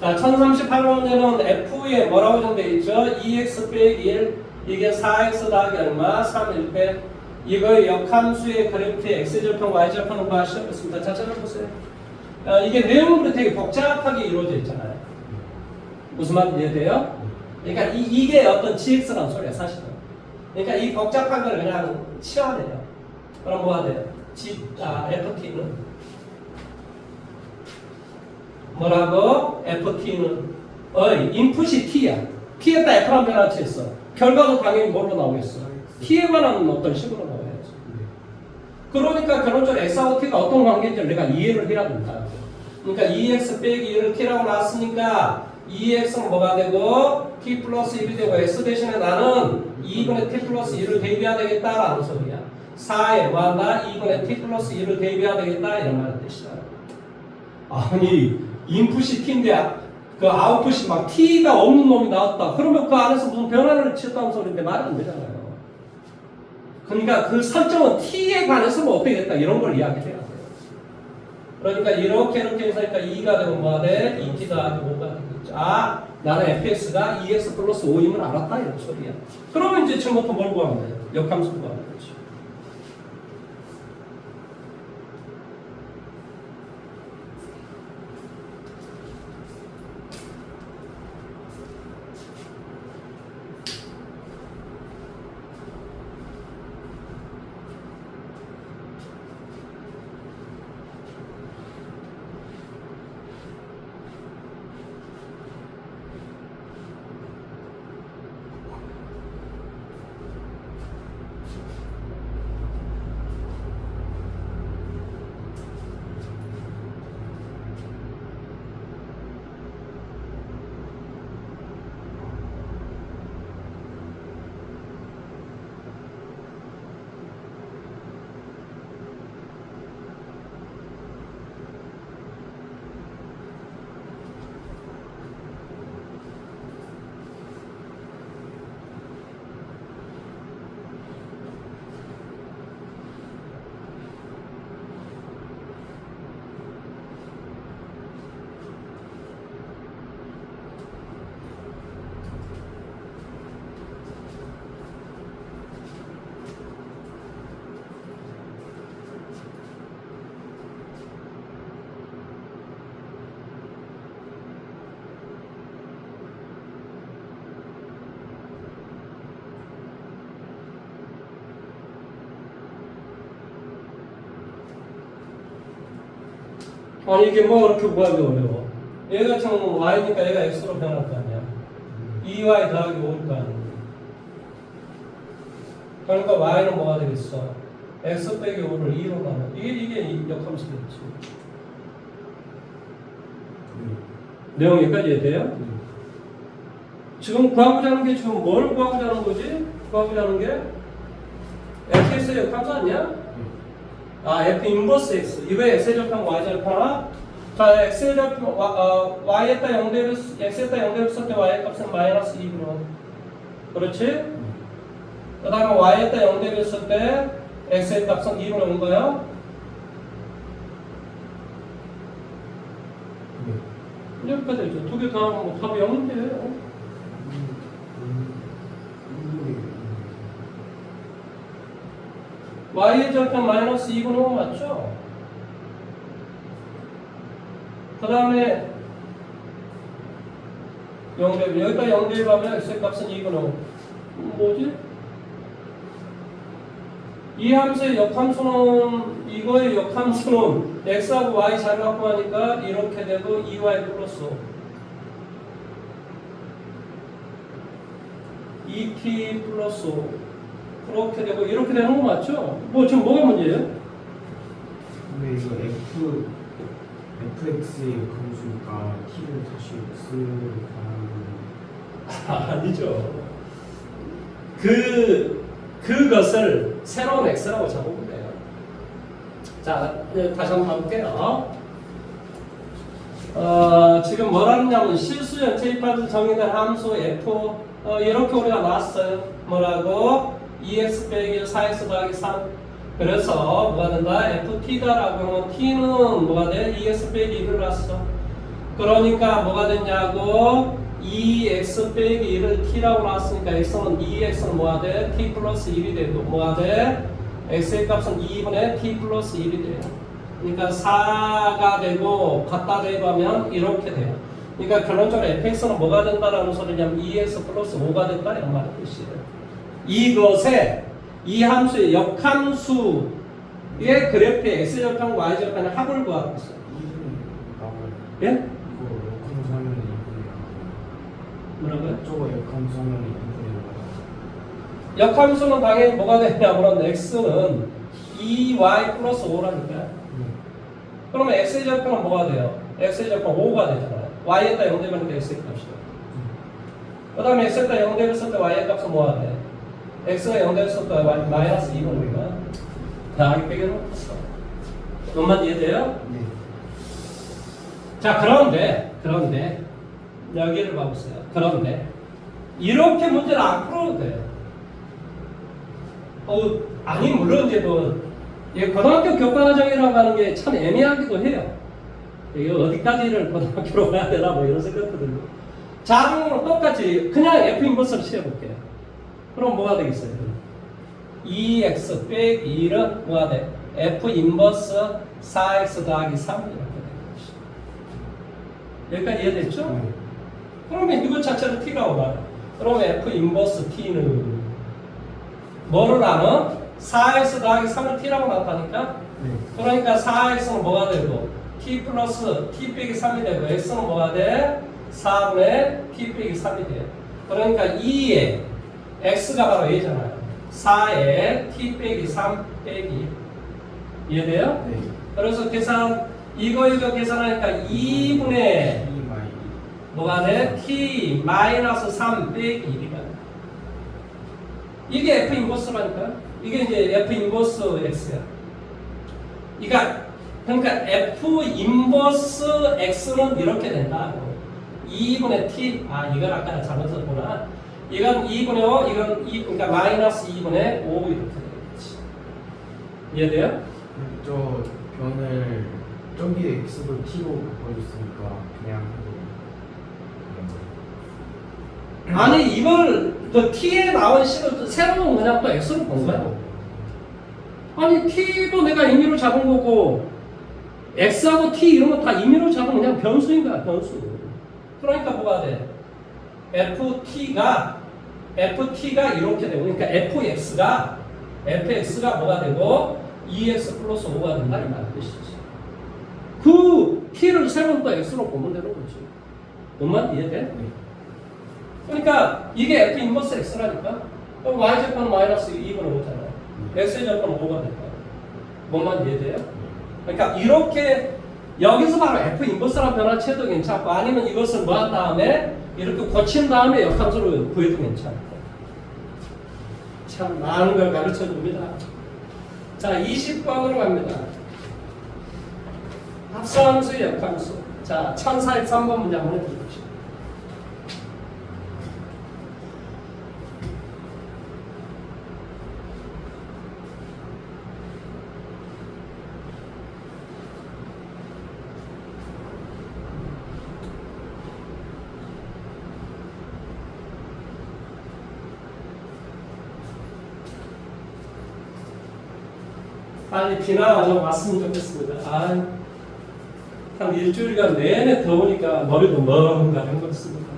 자, 1038번 문제는 F에 뭐라고 정돼 있죠? 2x 빼기 1, 이게 4x 더하기 얼마? 3, 1 빼. 이거 역함수의 그래프의 x절편, y절편을 구하셨습니다. 자, 찾아보세요. 이게 내용으로 되게 복잡하게 이루어져 있잖아요. 무슨 말인지 이해돼요? 그러니까 이게 어떤 gx라는 소리야, 사실은. 그러니까 이 복잡한 걸 그냥 치워내요. 그럼 뭐가 돼요? ft는 뭐라고? ft는 인풋이 t야. t에다 f라는 변화치 있어. 결과도 당연히 뭘로 나오겠어? t에 관한 어떤 식으로 나와야지. 그러니까 결론적으로 x하고 t가 어떤 관계인지 내가 이해를 해야 된다. 그러니까 2x 빼기 1을 t라고 나왔으니까 2x는 뭐가 되고 t 플러스 1이 되고 x 대신에 나는 2분의 t 플러스 1을 대입해야 되겠다라는 소리야. 4에 뭐한다? 2분의 t 플러스 1을 대입해야 되겠다 이런 말의 뜻이야. 아니 인풋이 t인데 그 아웃풋이 막 t가 없는 놈이 나왔다. 그러면 그 안에서 무슨 변화를 치었다는 소리인데 말이 안 되잖아요. 그러니까 그 설정은 t에 관해서 뭐 어떻게 됐다 이런 걸 이야기해야 돼요. 그러니까 이렇게 해서 2가 되고 뭐가 돼? 2t 더하기 5가 되겠죠. 나는 fx가 2x 플러스 5임을 알았다 이런 소리야. 그러면 이제 지금부터 뭘 구하면 돼요? 역함수 구하면 되죠. 아니 이게 뭐 그렇게 구하기 어려워. 얘가 참 y니까 얘가 x로 변할 거 아니야. 2y 더하기 5일 거 아니야. 그러니까 y는 뭐가 되겠어? x 빼기 5를 2로 나눠. 이게 역함수겠지. 내용 여기까지 이해돼요? 지금 구하고자 하는 게 지금 뭘 구하고자 하는 거지? 구하고자 하는 게 fx의 역함수 아니야? f 인버스 x. 이거 x의 절편 y 절편. 자, x의 절편 y에다 0대를 x에다 0대를 쓸 때 y의 값은 마이너스 2분의 그렇지? 그 다음에 y에다 0대를 쓸 때 x의 값은 2분의 5인가요? 여기까지 되죠. 두 개 더하면 뭐 답이 0인데. y의 절편 마이너스 2분의 5 맞죠? 그 다음에 0대입 여기다 0대입하면 x의 값은 2분의 5 뭐지? 이 함수의 역함수는 이거의 역함수는 x하고 y 잘 갖고 하니까 이렇게 되고 2y 플러스 2t 플러스 5 그렇게 되고 이렇게 되는 거 맞죠? 뭐 지금 뭐가 문제예요? 근데 이거 fx의 역함수니까 t를 다시 x로 변하는 아니죠. 그것을 새로운 x라고 적으면 돼요. 자, 다시 한번 가볼게요. 지금 뭐라느냐면 실수형 제2파트 정의된 함수 f 이렇게 우리가 놨어요. 뭐라고? 2x 빼기 4x 더하기 3. 그래서 뭐가 된다? ft다라고 하면 t는 뭐가 돼? 2x 빼기 1을 놨어. 그러니까 뭐가 됐냐고? 2x 빼기 1을 t라고 놨으니까 x는 2x는 뭐가 돼? t 플러스 1이 되고 뭐가 돼? x의 값은 2분의 t 플러스 1이 돼요. 그러니까 4가 되고 갖다 대입하면 이렇게 돼요. 그러니까 결론적으로 fx는 뭐가 된다라는 소리냐면 2x 플러스 5가 된다 이런 말의 뜻이에요. 이것에 이 함수의 역함수의 그래프의 x절편, y절편의 합을 구하고 있어요. 2분의 나와요. 예? 이거 역함수 하면 2분의 나와요. 뭐라고요? 저거 역함수 하면 2분의 나와요. 역함수는 당연히 뭐가 되냐면 x는 2y 플러스 5라니까요. 그러면 x의 절편은 뭐가 돼요? x의 절편 5가 되잖아요. y에다 0 되면 x의 값이죠. 그 다음에 x에다 0 되었을 때 y의 값은 뭐가 돼? x가 0 되었을 때 y 마이너스 2분이니까 더하기 빼기 놓겠어. 그것만 이해돼요? 네. 자, 그런데 여기를 봐보세요. 그런데 이렇게 문제를 안 풀어도 돼요. 아니 물론 이제 고등학교 교과과정이라고 하는 게 참 애매하기도 해요. 이게 어디까지를 고등학교로 가야 되나 뭐 이런 생각도 들고. 자동으로 똑같이 그냥 F 인버스를 채워볼게요. 그럼 뭐가 되겠어요? 2x 빼기 1은 뭐가 돼? F 인버스 4x 더하기 3 이렇게 되는 것이죠. 여기까지 이해됐죠? 그러면 이것 자체를 t라고 말해요. 그러면 F 인버스 t는 뭐를 하는? 4x 더하기 3을 t라고 나타나니까 네. 그러니까 4x는 뭐가 되고 t 플러스 t 빼기 3이 되고 x는 뭐가 돼? 4분의 t 빼기 3이 돼요. 그러니까 2에 x가 바로 a잖아요. 4에 t 빼기 3 빼기 이해돼요? 네. 그래서 이거 계산하니까 2분의 2마이 뭐가 돼? t 마이너스 3 빼기 1이가 이게 f 인버스라니까요. 이게 이제 f 인버스 x야. 그러니까 f 인버스 x는 이렇게 된다. 2분의 t 이건 아까 잘못 썼구나. 이건 2분의 5, 이건 그러니까 마이너스 2분의 5 이렇게 되겠지. 이해돼요? 저 변을 저기 x를 t로 바꿔줬으니까 그냥 해도 아니 이걸 t에 나온 식을 새로운 그냥 또 x로 본 거야. 아니 t도 내가 임의로 잡은 거고 x하고 t 이런 거 다 임의로 잡은 그냥 변수인 거야, 변수. 그러니까 뭐가 돼? ft가 이렇게 되고 그러니까 fx가 뭐가 되고 2x 플러스 5가 된다 이 말인 뜻이지. 그 t를 새로운 또 x로 보면 되는 거지. 뭔만 이해돼? 네. 그러니까 이게 f 인버스 x라니까. 그럼 y제곱은 마이너스 2분의 5잖아요. x의 제곱은 5가 될까? 뭔만 이해돼요? 그러니까 이렇게 여기서 바로 f 인버스라는 변화 채도 괜찮고 아니면 이것을 뭐 한 다음에 이렇게 고친 다음에 역함수로 구해도 괜찮고. 참 많은 걸 가르쳐 줍니다. 자, 20번으로 갑니다. 합성함수의 역함수. 자, 1043번 문제 한번 해보십시오. 빨리 비나 좀 왔으면 좋겠습니다. 한 일주일간 내내 더우니까 머리도 멍가 한 것 같습니다.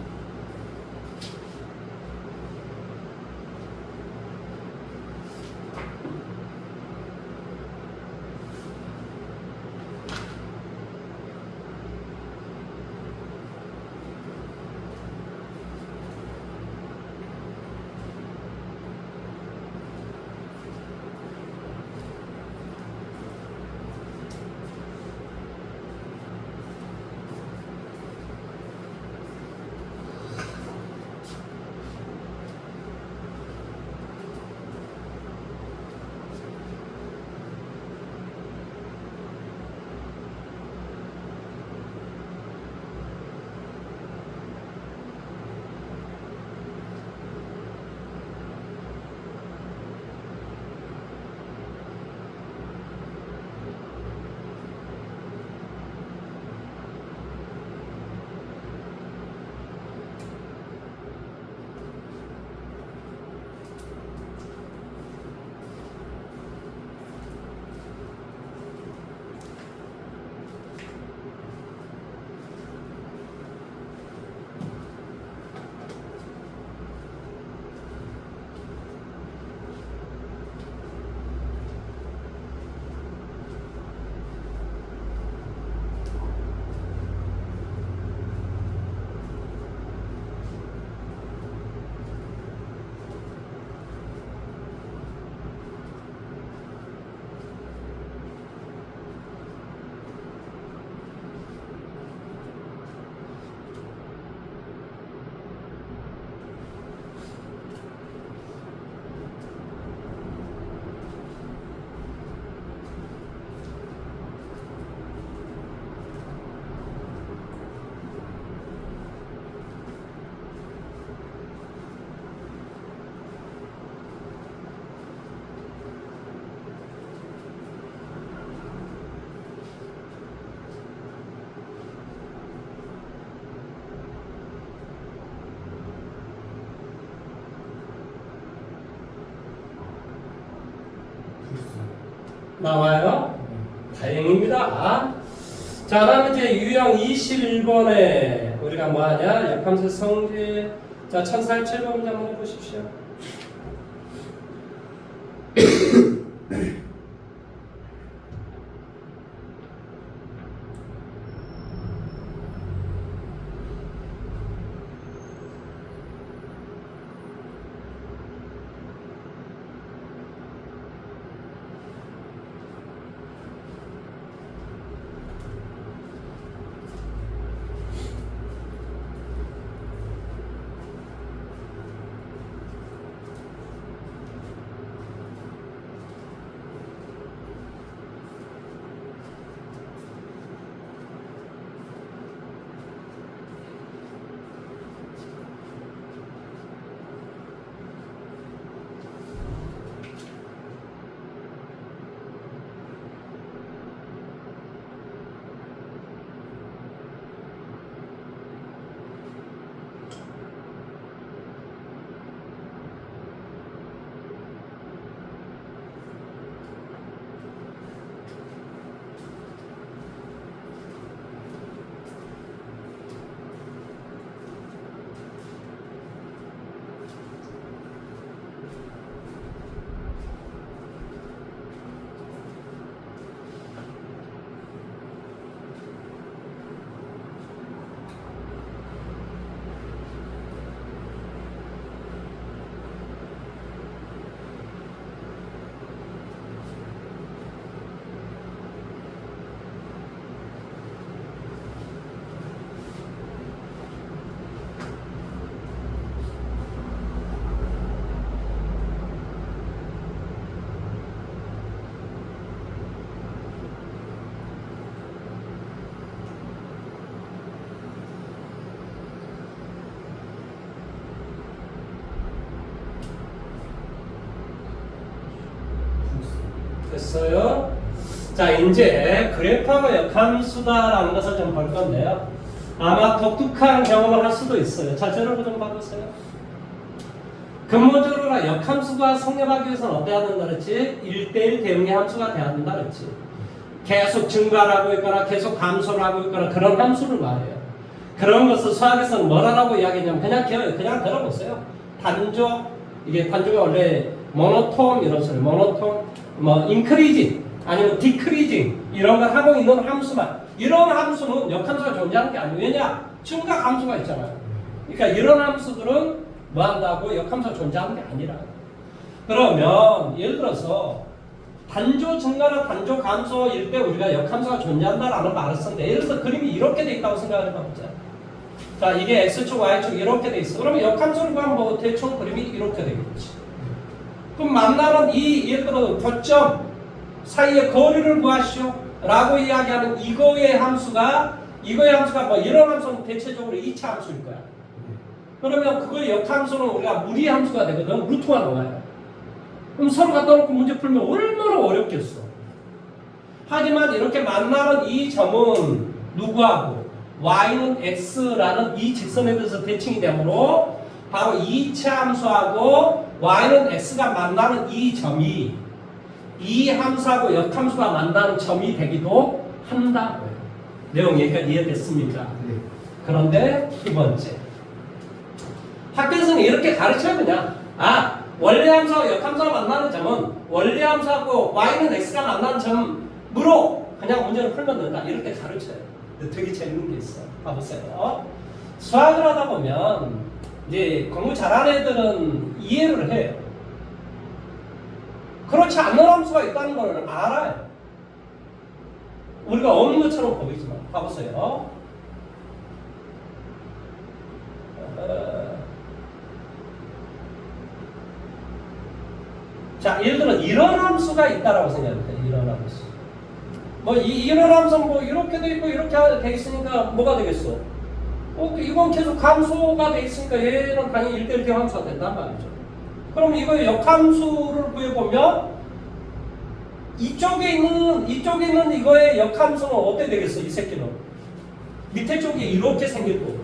나와요? 다행입니다. 자, 다음에 이제 유형 21번에 우리가 뭐 하냐? 역함수 성질. 자, 1047번 문제 한번 해보십시오. 됐어요? 자, 이제 그래프하고 역함수다라는 것을 좀 볼 건데요. 아마 독특한 경험을 할 수도 있어요. 자, 저를 좀 봐보세요. 근본적으로 역함수가 성립하기 위해서는 어때야 된다 그랬지? 1대1 대응의 함수가 돼야 된다 그랬지. 계속 증가를 하고 있거나 계속 감소를 하고 있거나 그런 함수를 말해요. 그런 것을 수학에서는 뭐라고 이야기하냐면 그냥 들어보세요. 단조, 이게 단조가 원래 모노톤 이런 소리, 모노톤, 뭐 인크리징 아니면 디크리징 이런 걸 하고 있는 함수만, 이런 함수는 역함수가 존재하는 게 아니에요. 왜냐? 증가 함수가 있잖아요. 그러니까 이런 함수들은 뭐 한다고? 역함수가 존재하는 게 아니라. 그러면 예를 들어서 단조 증가나 단조 감소일 때 우리가 역함수가 존재한다라는 말을 썼는데, 예를 들어서 그림이 이렇게 돼 있다고 생각을 해보자. 자, 이게 X축, Y축 이렇게 돼 있어. 그러면 역함수를 구하면 뭐 대충 그림이 이렇게 되겠지. 그럼 만나는 이 예를 들어 교점 사이의 거리를 구하시오 라고 이야기하는 이거의 함수가 뭐 이런 함수는 대체적으로 2차 함수일 거야. 그러면 그거의 역함수는 우리가 무리 함수가 되거든. 루트가 나와요. 그럼 서로 갖다 놓고 문제 풀면 얼마나 어렵겠어. 하지만 이렇게 만나는 이 점은 누구하고? y는 x라는 이 직선에 대해서 대칭이 되므로 바로 2차 함수하고 y는 x가 만나는 이 점이 이 함수하고 역함수가 만나는 점이 되기도 한다. 내용 이해됐습니까? 네. 그런데 두 번째, 학교에서는 이렇게 가르쳐요. 그냥 원래 함수하고 역함수가 만나는 점은 원래 함수하고 y는 x가 만나는 점으로 그냥 문제를 풀면 된다. 이렇게 가르쳐요. 되게 재밌는 게 있어. 봐보세요. 수학을 하다 보면 이제 공부 잘하는 애들은 이해를 해요. 그렇지 않는 함수가 있다는 걸 알아요. 우리가 없는 것처럼 보이지만 봐보세요. 자, 예를 들어 이런 함수가 있다라고 생각해요. 이런 함수. 뭐 이런 함수는 뭐 이렇게 돼 있고 이렇게 돼 있으니까 뭐가 되겠어? 이건 계속 감소가 돼 있으니까 얘는 당연히 1대1 대함수가 된단 말이죠. 그럼 이거의 역함수를 구해보면 이쪽에 있는 이거의 역함수는 어떻게 되겠어? 이 새끼는 밑에 쪽이 이렇게 생길 거고,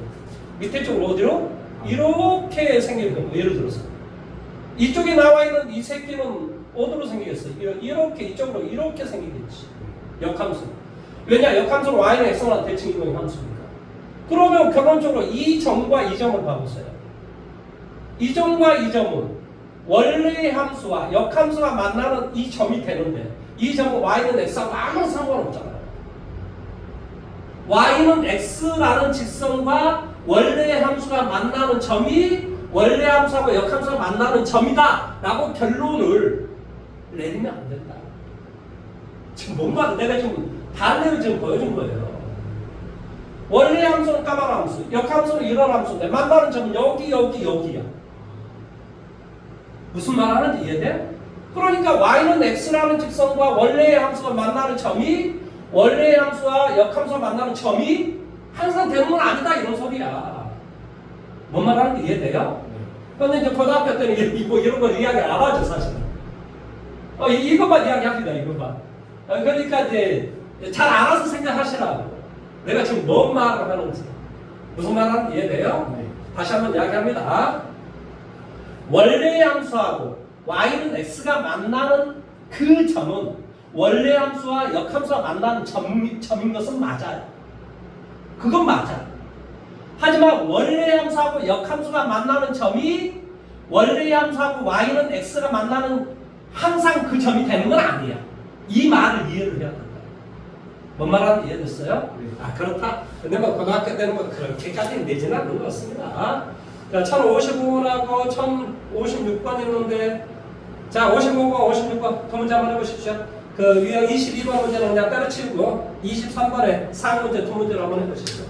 밑에 쪽으로 어디로? 이렇게 생길 거고. 예를 들어서 이쪽에 나와 있는 이 새끼는 어디로 생기겠어? 이렇게 이쪽으로 이렇게 생기겠지. 역함수. 왜냐? 역함수는 y는 x만 대칭 이동의 함수니까. 그러면 결론적으로 이 점과 이 점을 봐보세요. 이 점과 이 점은 원래의 함수와 역함수가 만나는 이 점이 되는데 이 점은 y는 x하고 아무 상관없잖아요. y는 x라는 직선과 원래의 함수가 만나는 점이 원래 함수하고 역함수가 만나는 점이다 라고 결론을 내리면 안 된다. 지금 뭔가 내가 지금 반대로 지금 보여준 거예요. 원래 함수는 까만 함수, 역함수는 이런 함수인데 만나는 점은 여기 여기야. 무슨 말 하는지 이해돼? 그러니까 y는 x라는 직선과 원래의 함수가 만나는 점이 원래의 함수와 역함수가 만나는 점이 항상 되는 건 아니다 이런 소리야. 뭔 말 하는지 이해돼요? 근데 이제 고등학교 때는 뭐 이런 거 이야기 안 하죠 사실은. 이것만 이야기합니다 이것만. 그러니까 이제 잘 알아서 생각하시라고. 내가 지금 뭔 말을 하는지 무슨 말 하는지 이해돼요? 네. 다시 한번 이야기합니다. 원래의 함수하고 y는 x가 만나는 그 점은 원래 함수와 역함수가 만나는 점인 것은 맞아요. 그건 맞아. 하지만 원래 함수하고 역함수가 만나는 점이 원래 함수하고 y는 x가 만나는 항상 그 점이 되는 건 아니야. 이 말을 이해를 해야 된다. 뭔 말하는지 이해됐어요? 네. 아 그렇다. 근데 뭐 고등학교 때는 뭐 그렇게까지 내지는 않는 것 같습니다. 자, 1055하고 1056번 있는데 자 55번 56번 두 문제 한번 해보십시오. 그 유형 22번 문제는 그냥 때려치우고 23번에 상문제 두 문제를 한번 해보십시오.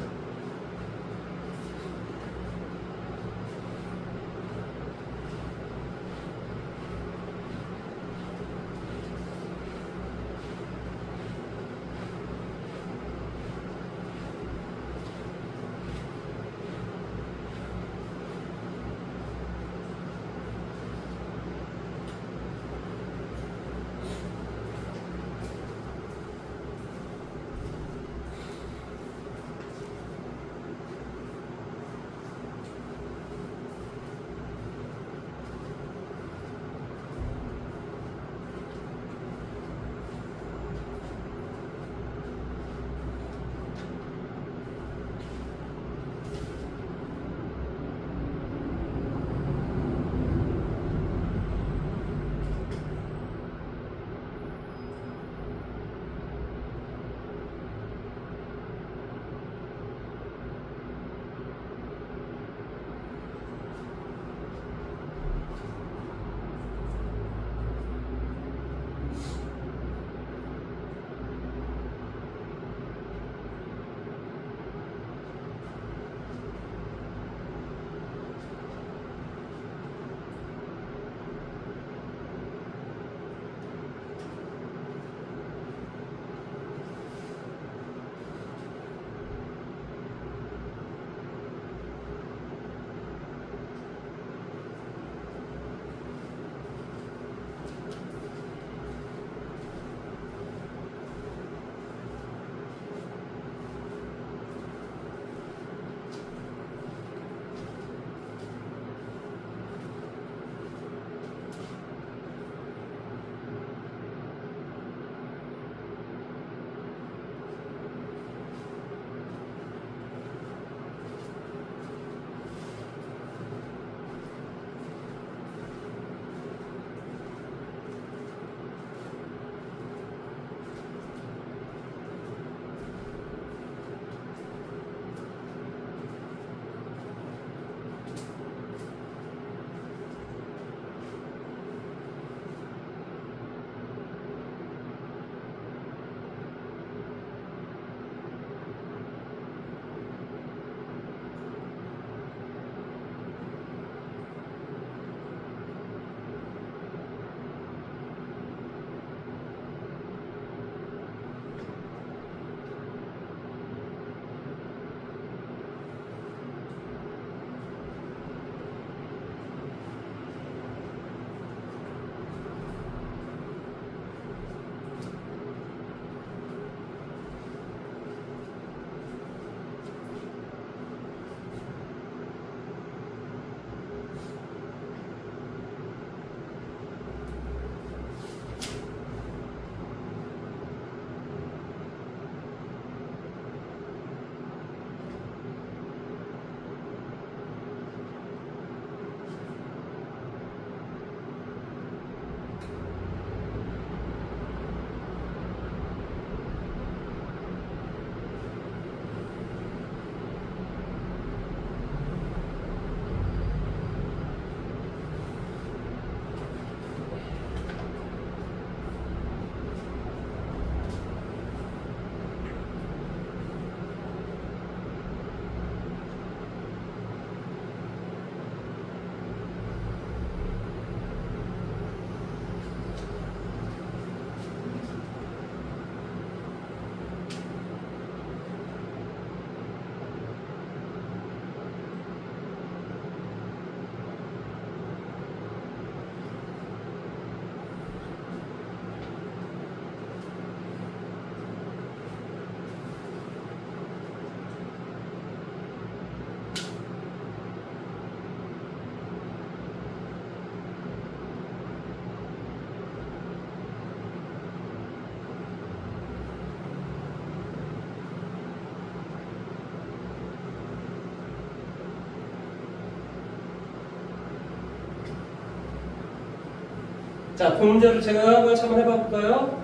자, 두 문제를 제가 한번 해볼까요?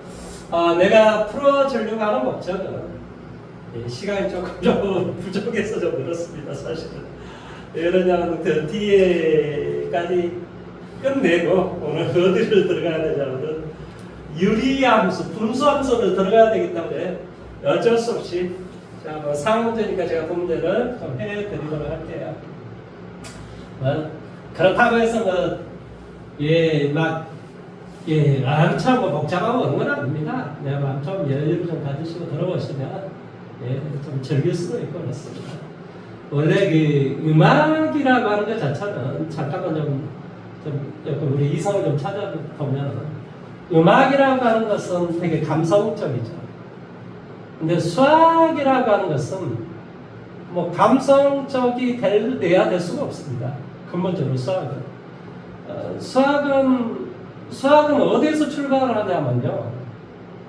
내가 풀어주려고 하는 목적은 시간이 조금 부족해서 좀 그렇습니다, 사실은. 왜 그러냐면 그 뒤에까지 끝내고 오늘 어디를 들어가야 되냐면 유리함수, 분수함수를 들어가야 되기 때문에 어쩔 수 없이 자, 뭐 상문제니까 제가 두 문제를 좀 해드리도록 할게요. 그렇다고 해서 엄청 복잡하고 그런 건 아닙니다. 그냥 좀 여유를 좀 가지시고 들어보시면 좀 즐길 수도 있고 그렇습니다. 원래 그 음악이라고 하는 것 자체는 잠깐만 좀 우리 이성을 좀 찾아보면 음악이라고 하는 것은 되게 감성적이죠. 근데 수학이라고 하는 것은 뭐 감성적이 돼야 될 수가 없습니다. 근본적으로 수학은 어디에서 출발을 하냐면요,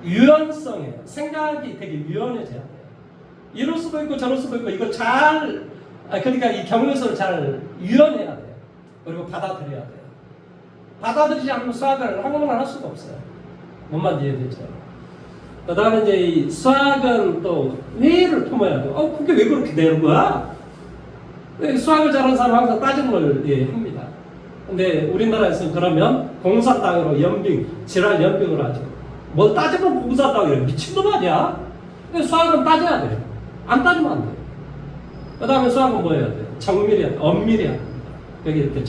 유연성이에요. 생각이 되게 유연해져야 돼요. 이럴 수도 있고 저럴 수도 있고 이거 그러니까 이 경우에서를 잘 유연해야 돼요. 그리고 받아들여야 돼요. 받아들이지 않으면 수학을 한국말 할 수가 없어요. 뭔만 이해되죠? 그 다음에 이제 이 수학은 또 회의를 품어야 돼요. 그게 왜 그렇게 되는 거야? 수학을 잘하는 사람은 항상 따지는 걸 합니다. 근데 우리나라에서는 그러면 공산당으로 지랄 연빙을 하죠. 뭐 따지면 공산당이래. 미친놈 아니야? 수학은 따져야 돼요. 안 따지면 안 돼요. 그 다음에 수학은 뭐 해야 돼요? 엄밀해야 됩니다. 여기 이렇게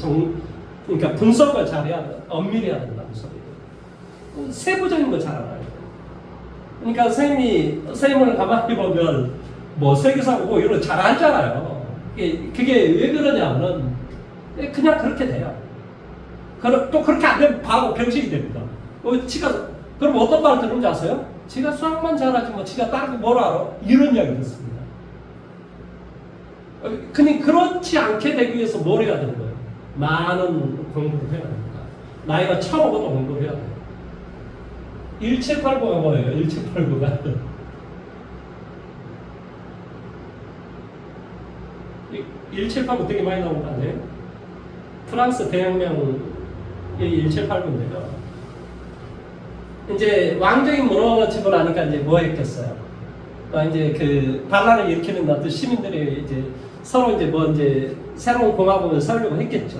그러니까 분석을 잘해야 돼. 엄밀해야 된다는 소리예요. 세부적인 거 잘 알아야 돼요. 그러니까 선생님을 가만히 보면 뭐 세계사 보고 이런 거 잘 알잖아요. 그게 왜 그러냐면 그냥 그렇게 돼요. 또 그렇게 안 되면 바보 병신이 됩니다. 그럼 어떤 말을 들은지 아세요? 지가 수학만 잘하지 뭐 지가 다른 거 뭘 알아? 이런 이야기 듣습니다. 근데 그렇지 않게 되기 위해서 뭘 해야 되는 거예요? 많은 공부를 해야 됩니다. 나이가 1000먹어도 공부를 해야 돼요. 1789가 뭐예요? 1789가 1789 되게 많이 나온 거 아니에요? 프랑스 대혁명이 1789인데요. 이제 왕정이 무너지고 나니까 이제 뭐 했겠어요? 이제 그 반란을 일으키는 어떤 시민들이 이제 서로 이제 새로운 공화국을 세우려고 했겠죠.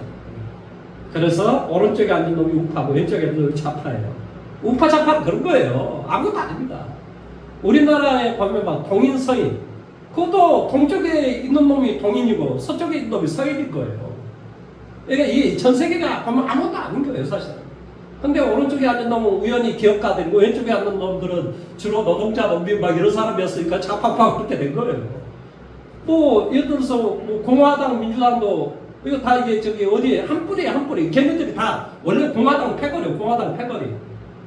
그래서 오른쪽에 앉은 놈이 우파고 왼쪽에 앉은 놈이 좌파예요. 우파 좌파는 그런 거예요. 아무것도 아닙니다. 우리나라에 보면 막 동인 서인, 그것도 동쪽에 있는 놈이 동인이고 서쪽에 있는 놈이 서인일 거예요. 그러니까 이 전 세계가 보면 아무것도 아닌 거예요, 사실. 근데 오른쪽에 앉은 놈은 우연히 기업가들이고 왼쪽에 앉은 놈들은 주로 노동자, 농민 막 이런 사람이었으니까 좌파파가 그렇게 된 거예요. 뭐 예를 들어서 뭐 공화당, 민주당도 이거 다 이게 어디에 한 뿌리. 걔네들이 다 원래 공화당 패거리요, 공화당 패거리.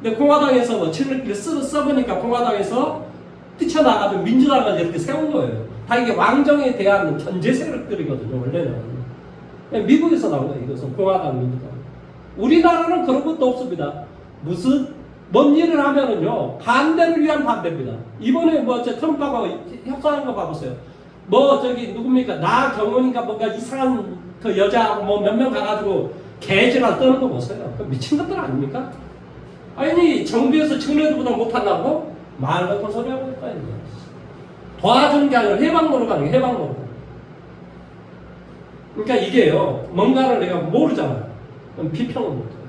근데 공화당에서 뭐 친일끼리 써보니까 공화당에서 뛰쳐나가도 민주당을 이렇게 세운 거예요. 다 이게 왕정에 대한 견제 세력들이거든요, 원래는. 미국에서 나온 거예요, 이것은 공화당, 민주당. 우리나라는 그런 것도 없습니다. 무슨 뭔 일을 하면은요 반대를 위한 반대입니다. 이번에 뭐 트럼프하고 협상한 거 봐보세요. 뭐 누굽니까 나경원인가 뭔가 이상한 그 여자하고 뭐 몇 명 가가지고 개지랄 떠는 거 보세요. 미친 것들 아닙니까? 아니 정부에서 청년들보다 못한다고 말 같은 소리 하고 있다 이거. 도와주는 게 아니라 해방로로 가는 게 해방로로. 그러니까 이게요 뭔가를 내가 모르잖아요. 그럼 비평을 못해요.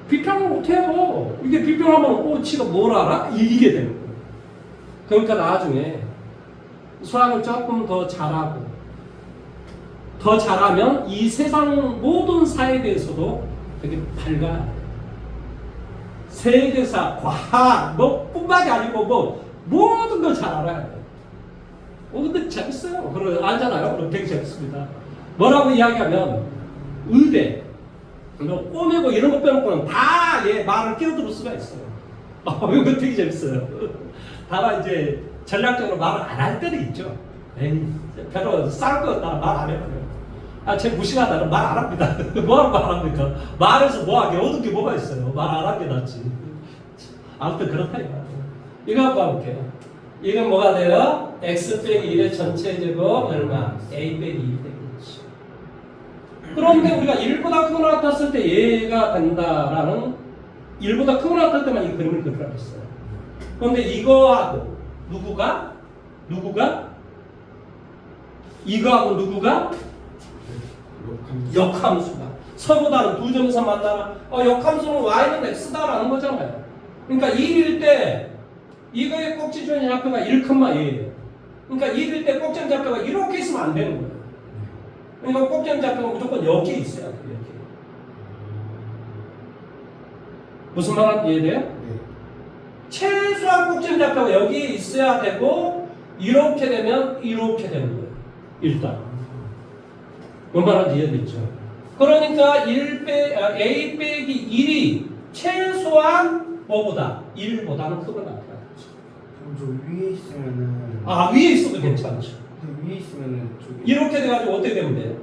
비평을 못해요. 이게 비평하면 지가 뭘 알아? 이게 되는 거예요. 그러니까 나중에 수학을 조금 더 잘하고 더 잘하면 이 세상 모든 사회에 대해서도 되게 밝아야 돼요. 세계사, 과학, 뭐 뿐만이 아니고 뭐 모든 걸 잘 알아야 돼요. 근데 재밌어요. 그럼 알잖아요. 그럼 되게 재밌습니다. 뭐라고 이야기하면 의대, 꼬매고 이런 거 빼놓고는 다 말을 끼어들 수가 있어요. 이거 되게 재밌어요. 다만 이제 전략적으로 말을 안 할 때는 있죠. 별로 쌀 거 나 말 안 해요. 쟤 무식하다는 말 안 합니다. 뭐하러 말 안 합니까? 말해서 뭐하게 얻은 게 뭐가 있어요. 말 안 하는 게 낫지. 아무튼 그렇다 이거야. 이거 한번 볼게요. 이건 뭐가 돼요? x 빼기 1의 전체 제곱 얼마? a 빼기 2 되겠죠. 그런데 우리가 1보다 큰 거 나타났을 때 얘가 된다라는 1보다 큰 거 나타날 때만 이 그림을 그리라고 했어요. 그런데 이거하고 누구가 이거하고 누구가 역함수가 서로 다른 두 점에서 만나나 역함수는 y는 x다라는 거잖아요. 그러니까 1일 때 이거의 꼭지점의 좌표가 1,a예요. 그러니까 1일 때 꼭지점 좌표가 이렇게 있으면 안 되는 거예요. 그러니까 꼭지점 좌표가 무조건 여기에 있어야 돼요. 이렇게. 무슨 말인지 이해돼요? 네. 최소한 꼭지점 좌표가 여기에 있어야 되고 이렇게 되면 이렇게 되는 거예요. 일단 뭔 말인지 이해됐죠? 그러니까 a 빼기 1이 최소한 뭐보다 1보다는 크고 나타나죠. 그럼 저 위에 있으면은 위에 있어도 괜찮죠. 위에 있으면은 저기 이렇게 돼가지고 어떻게 되면 돼요?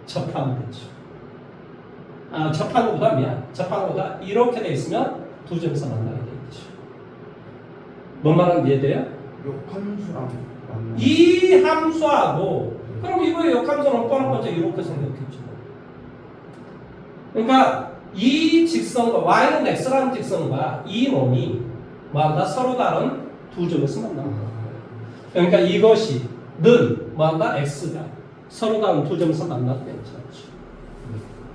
접하면 되죠. 접하는 것보다 이렇게 돼 있으면 두 점에서 만나게 되겠죠. 뭔 말인지 이해돼요? 역함수랑 만나. 이 함수하고 그럼 이거의 역함수는 뻔한 거죠. 이렇게 생겼겠죠. 그러니까 이 직선과 y는 x라는 직선과 이 놈이 뭐한다? 서로 다른 두 점에서 만납니다. 그러니까 이것이 는 뭐한다? x가 서로 다른 두 점에서 만나도 괜찮죠.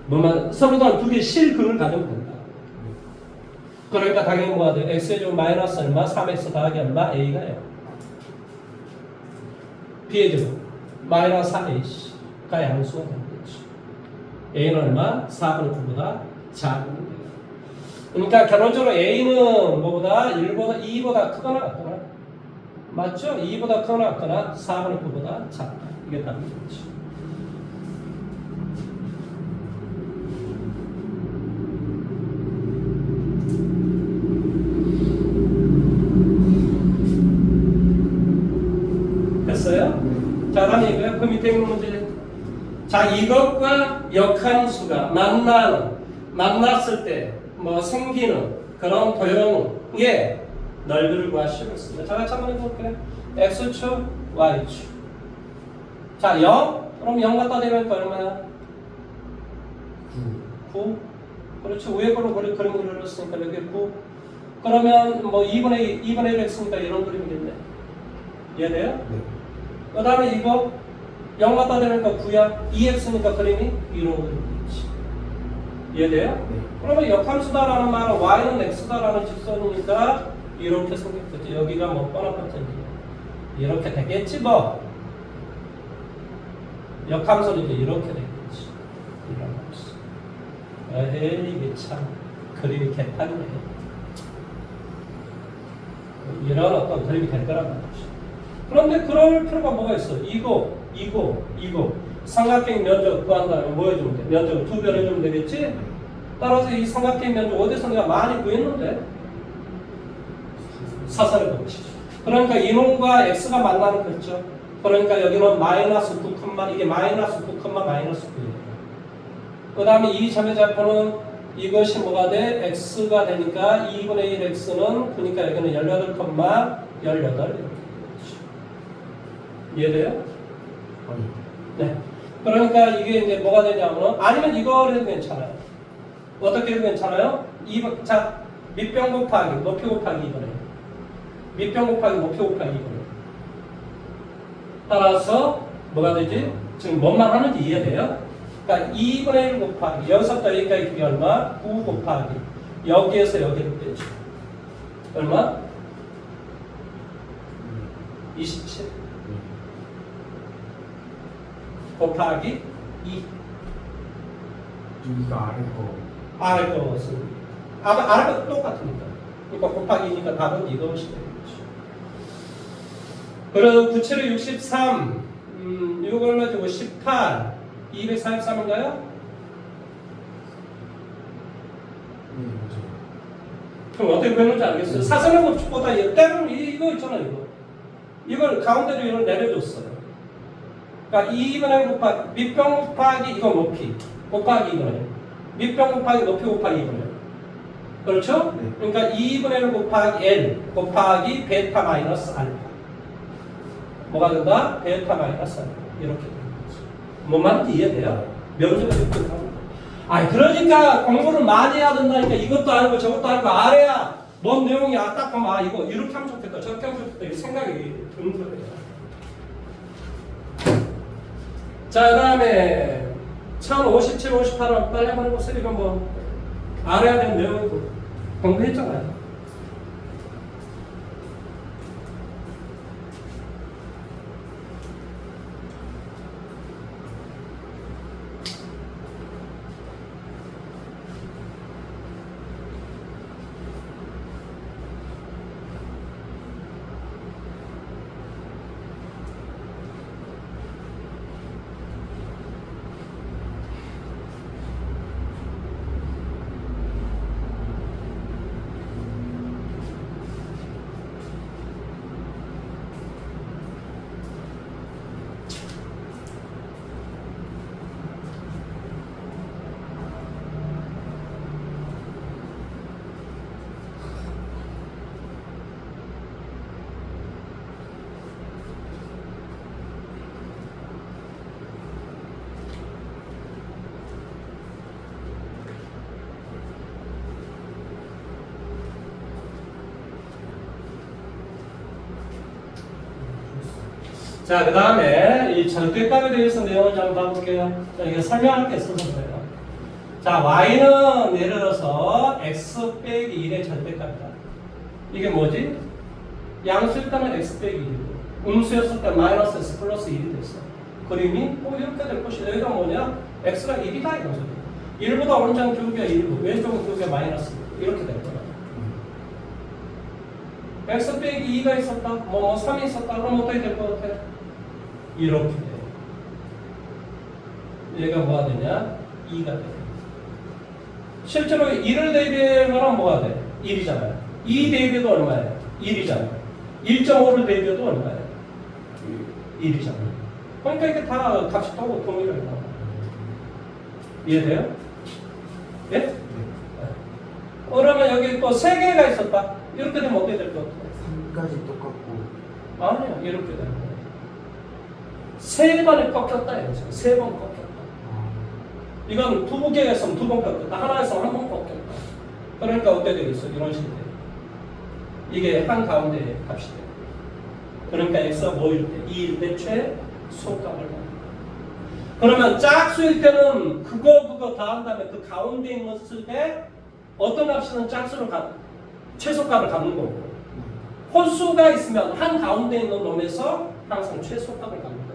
뭐만 서로 다른 두 개의 실근을 가지면 된다. 그러니까 당연히 뭐가 돼요? x의 제곱 마이너스 얼마? 3x 더하기 얼마? a가요. b의 제곱 마이너스 4ac가 양수가 되는 거죠. a는 얼마? 4분의 9보다 작은 거예요. 그러니까 결론적으로 a는 뭐보다 1보다 2보다 크거나 같거나 맞죠? 2보다 크거나 같거나 4분의 9보다 작다. 이게 답이겠죠. 됐어요? 자, 다음 이거요. 그 밑에 있는 문제. 자, 이것과 역함수가 만났을 때 뭐 생기는 그런 도형의 넓이를 구하시고 있습니다. 자, 같이 한번 해볼게요. x축, y축. 자, 0. 그럼 0 갖다 대면 얼마야? 9. 그렇죠. 위에 걸로 그림 그렸으니까 여기 9. 그러면 뭐 2분의 1 했으니까 이런 그림이겠네. 이해돼요? 네. 그 다음에 이거 0 갖다 대니까 9야. 2x니까 그림이 이런 그림이겠지. 이해돼요? 네. 그러면 역함수다라는 말은 y는 x다라는 직선이니까 이렇게 생겼겠지. 여기가 뭐 뻔한 이렇게 되겠지 뭐. 역함수는 이제 이렇게 되겠지. 이런 함수. 에이 이게 참 그림이 개판이네. 이런 어떤 그림이 될 거란 말이지. 그런데 그럴 필요가 뭐가 있어? 이거 삼각형 면적 구한다면 뭐 해주면 돼? 면적을 2배 해주면 되겠지? 따라서 이 삼각형 면적 어디서 내가 많이 구했는데 사선을 그것이죠. 그러니까 이놈과 x가 만나는 거죠. 그러니까 여기는 마이너스 9, 이게 마이너스 9, 마이너스 9예요. 그 다음에 이 점의 좌표는 이것이 뭐가 돼? x가 되니까 2분의 1 x는 그러니까 여기는 18, 18 이렇게 되죠. 이해돼요? 아니. 네. 그러니까 이게 이제 뭐가 되냐면 아니면 이거 해도 괜찮아요. 어떻게 해도 괜찮아요? 자, 밑변 곱하기 높이 곱하기 2분의 밑변 곱하기 높이 곱하기 2분의 따라서 뭐가 되지? 지금 뭔 말 하는지 이해돼요? 그러니까 2분의 1 곱하기 여기서부터 여기까지 그게 얼마? 9 곱하기 여기에서 여기로 빼죠. 얼마? 27 곱하기 2 여기가 아래 거. 아래 것은 아래가 똑같으니까 그러니까 곱하기니까 답은 이것이 되겠죠. 그래서 97에 63 이걸 가지고 18 243인가요? 네, 맞아요. 그럼 어떻게 배우는지 알겠어요? 사선의 법칙보다 때로는 이거 있잖아요. 이걸 가운데로 이걸 내려줬어요. 그러니까 2분의 곱하기 밑변 곱하기 이거 높이 곱하기 2분의 밑변 곱하기 높이 곱하기 2분의 그렇죠? 네. 그러니까 2분의 1 곱하기 L 곱하기 베타 마이너스 알파 뭐가 된다? 베타 마이너스 알파 이렇게 되는 거죠. 뭔 말인지 이해돼요? 명제가 이렇게 아니 그러니까 공부를 많이 해야 된다니까. 이것도 알고 저것도 알고 알아야 뭔 내용이야 딱 보면 아 이거 이렇게 하면 좋겠다 저렇게 하면 좋겠다 이 생각이 드는 거예요. 자 그 다음에 1057, 58은 빨리 한번 해보세요. 이건 뭐 알아야 되는 내용이고 공부했잖아요. 자, 그 다음에 이 절대값에 대해서 내용을 좀 봐볼게요. 자, 이게 설명할 게 있어서 그래요. 자, y는 예를 들어서 x 빼기 1의 절대값이다. 이게 뭐지? 양수일 때는 x 빼기 1이고 음수였을 때 마이너스 x 플러스 1이 됐어. 그림이 이렇게 될 것이다. 여기가 뭐냐? x가 1이다 이거죠. 1보다 오른쪽은 2개 1이고 왼쪽은 2개 마이너스 1. 이렇게 될 거야. x 빼기 2가 있었다. 뭐 3이 있었다. 그럼 어떻게 될 것 같아? 이렇게 돼. 얘가 뭐가 되냐? 2가 돼. 실제로 1을 대비하면 뭐가 돼? 1이잖아요. 2 대비도 얼마예요? 1이잖아요. 1.5를 대비해도 얼마예요? 1이잖아요. 그러니까 이게 다 값이 똑같고 동일하게 나와. 이해돼요? 예? 네. 그러면 여기 또 3개가 있었다. 이렇게 되면 어떻게 될 것 같아요? 3까지 똑같고. 아니요. 이렇게 될 거예요. 3번을 꺾였다. 이거죠. 3번 꺾였다. 이건 2개가 있으면 2번 꺾였다. 하나 있으면 1번 꺾였다. 그러니까 어떻게 되겠어? 이런 식으로. 이게 한가운데 값이 돼. 그러니까 x가 뭐일 때? 2일 때 최소값을 받는. 그러면 짝수일 때는 그거 더한 다음에 그 가운데 있는 것을 때 어떤 값이든 짝수를 최소값을 갖는 거고 홀수가 있으면 한 가운데 있는 놈에서 항상 최소값을 갖는 거예요.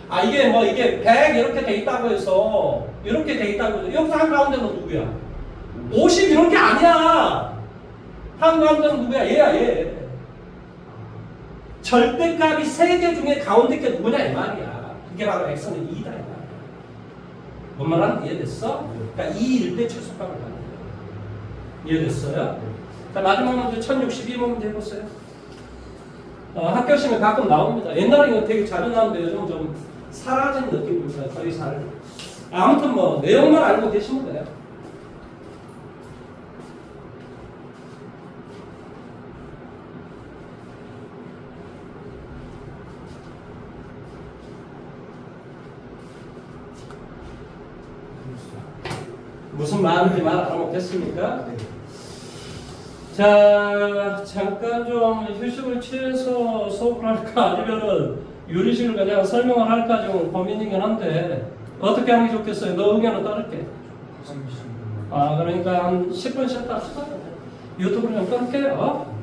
아 이게 뭐 이게 100 이렇게 돼 있다고 해서 이렇게 돼 있다고 해서 여기서 한 가운데는 누구야? 50 이런 게 아니야. 한 가운데는 누구야? 얘야 얘. 절대값이 3개 중에 가운데 게 누구냐 이 말이야. 그게 바로 x는 2다 이 말이야. 뭔 말하는지 이해됐어? 그러니까 2일 때 최소값을 갖는 거예요. 이해됐어요? 자, 마지막 문제 1062번 문제 해보세요. 학교 시험에 가끔 나옵니다. 옛날에 이거 되게 자주 나오는데 요즘 좀 사라진 느낌입니다. 거의 잘. 아무튼 뭐 내용만 알고 계시면 돼요. 무슨 말인지 말 알아먹겠습니까? 네. 자, 잠깐 좀 휴식을 취해서 수업을 할까 아니면은 유리식을 그냥 설명을 할까 좀 고민이긴 한데 어떻게 하는 게 좋겠어요? 너 의견은 따를게. 아, 그러니까 한 10분 쉬었다 합시다. 유튜브를 좀 끊을게요.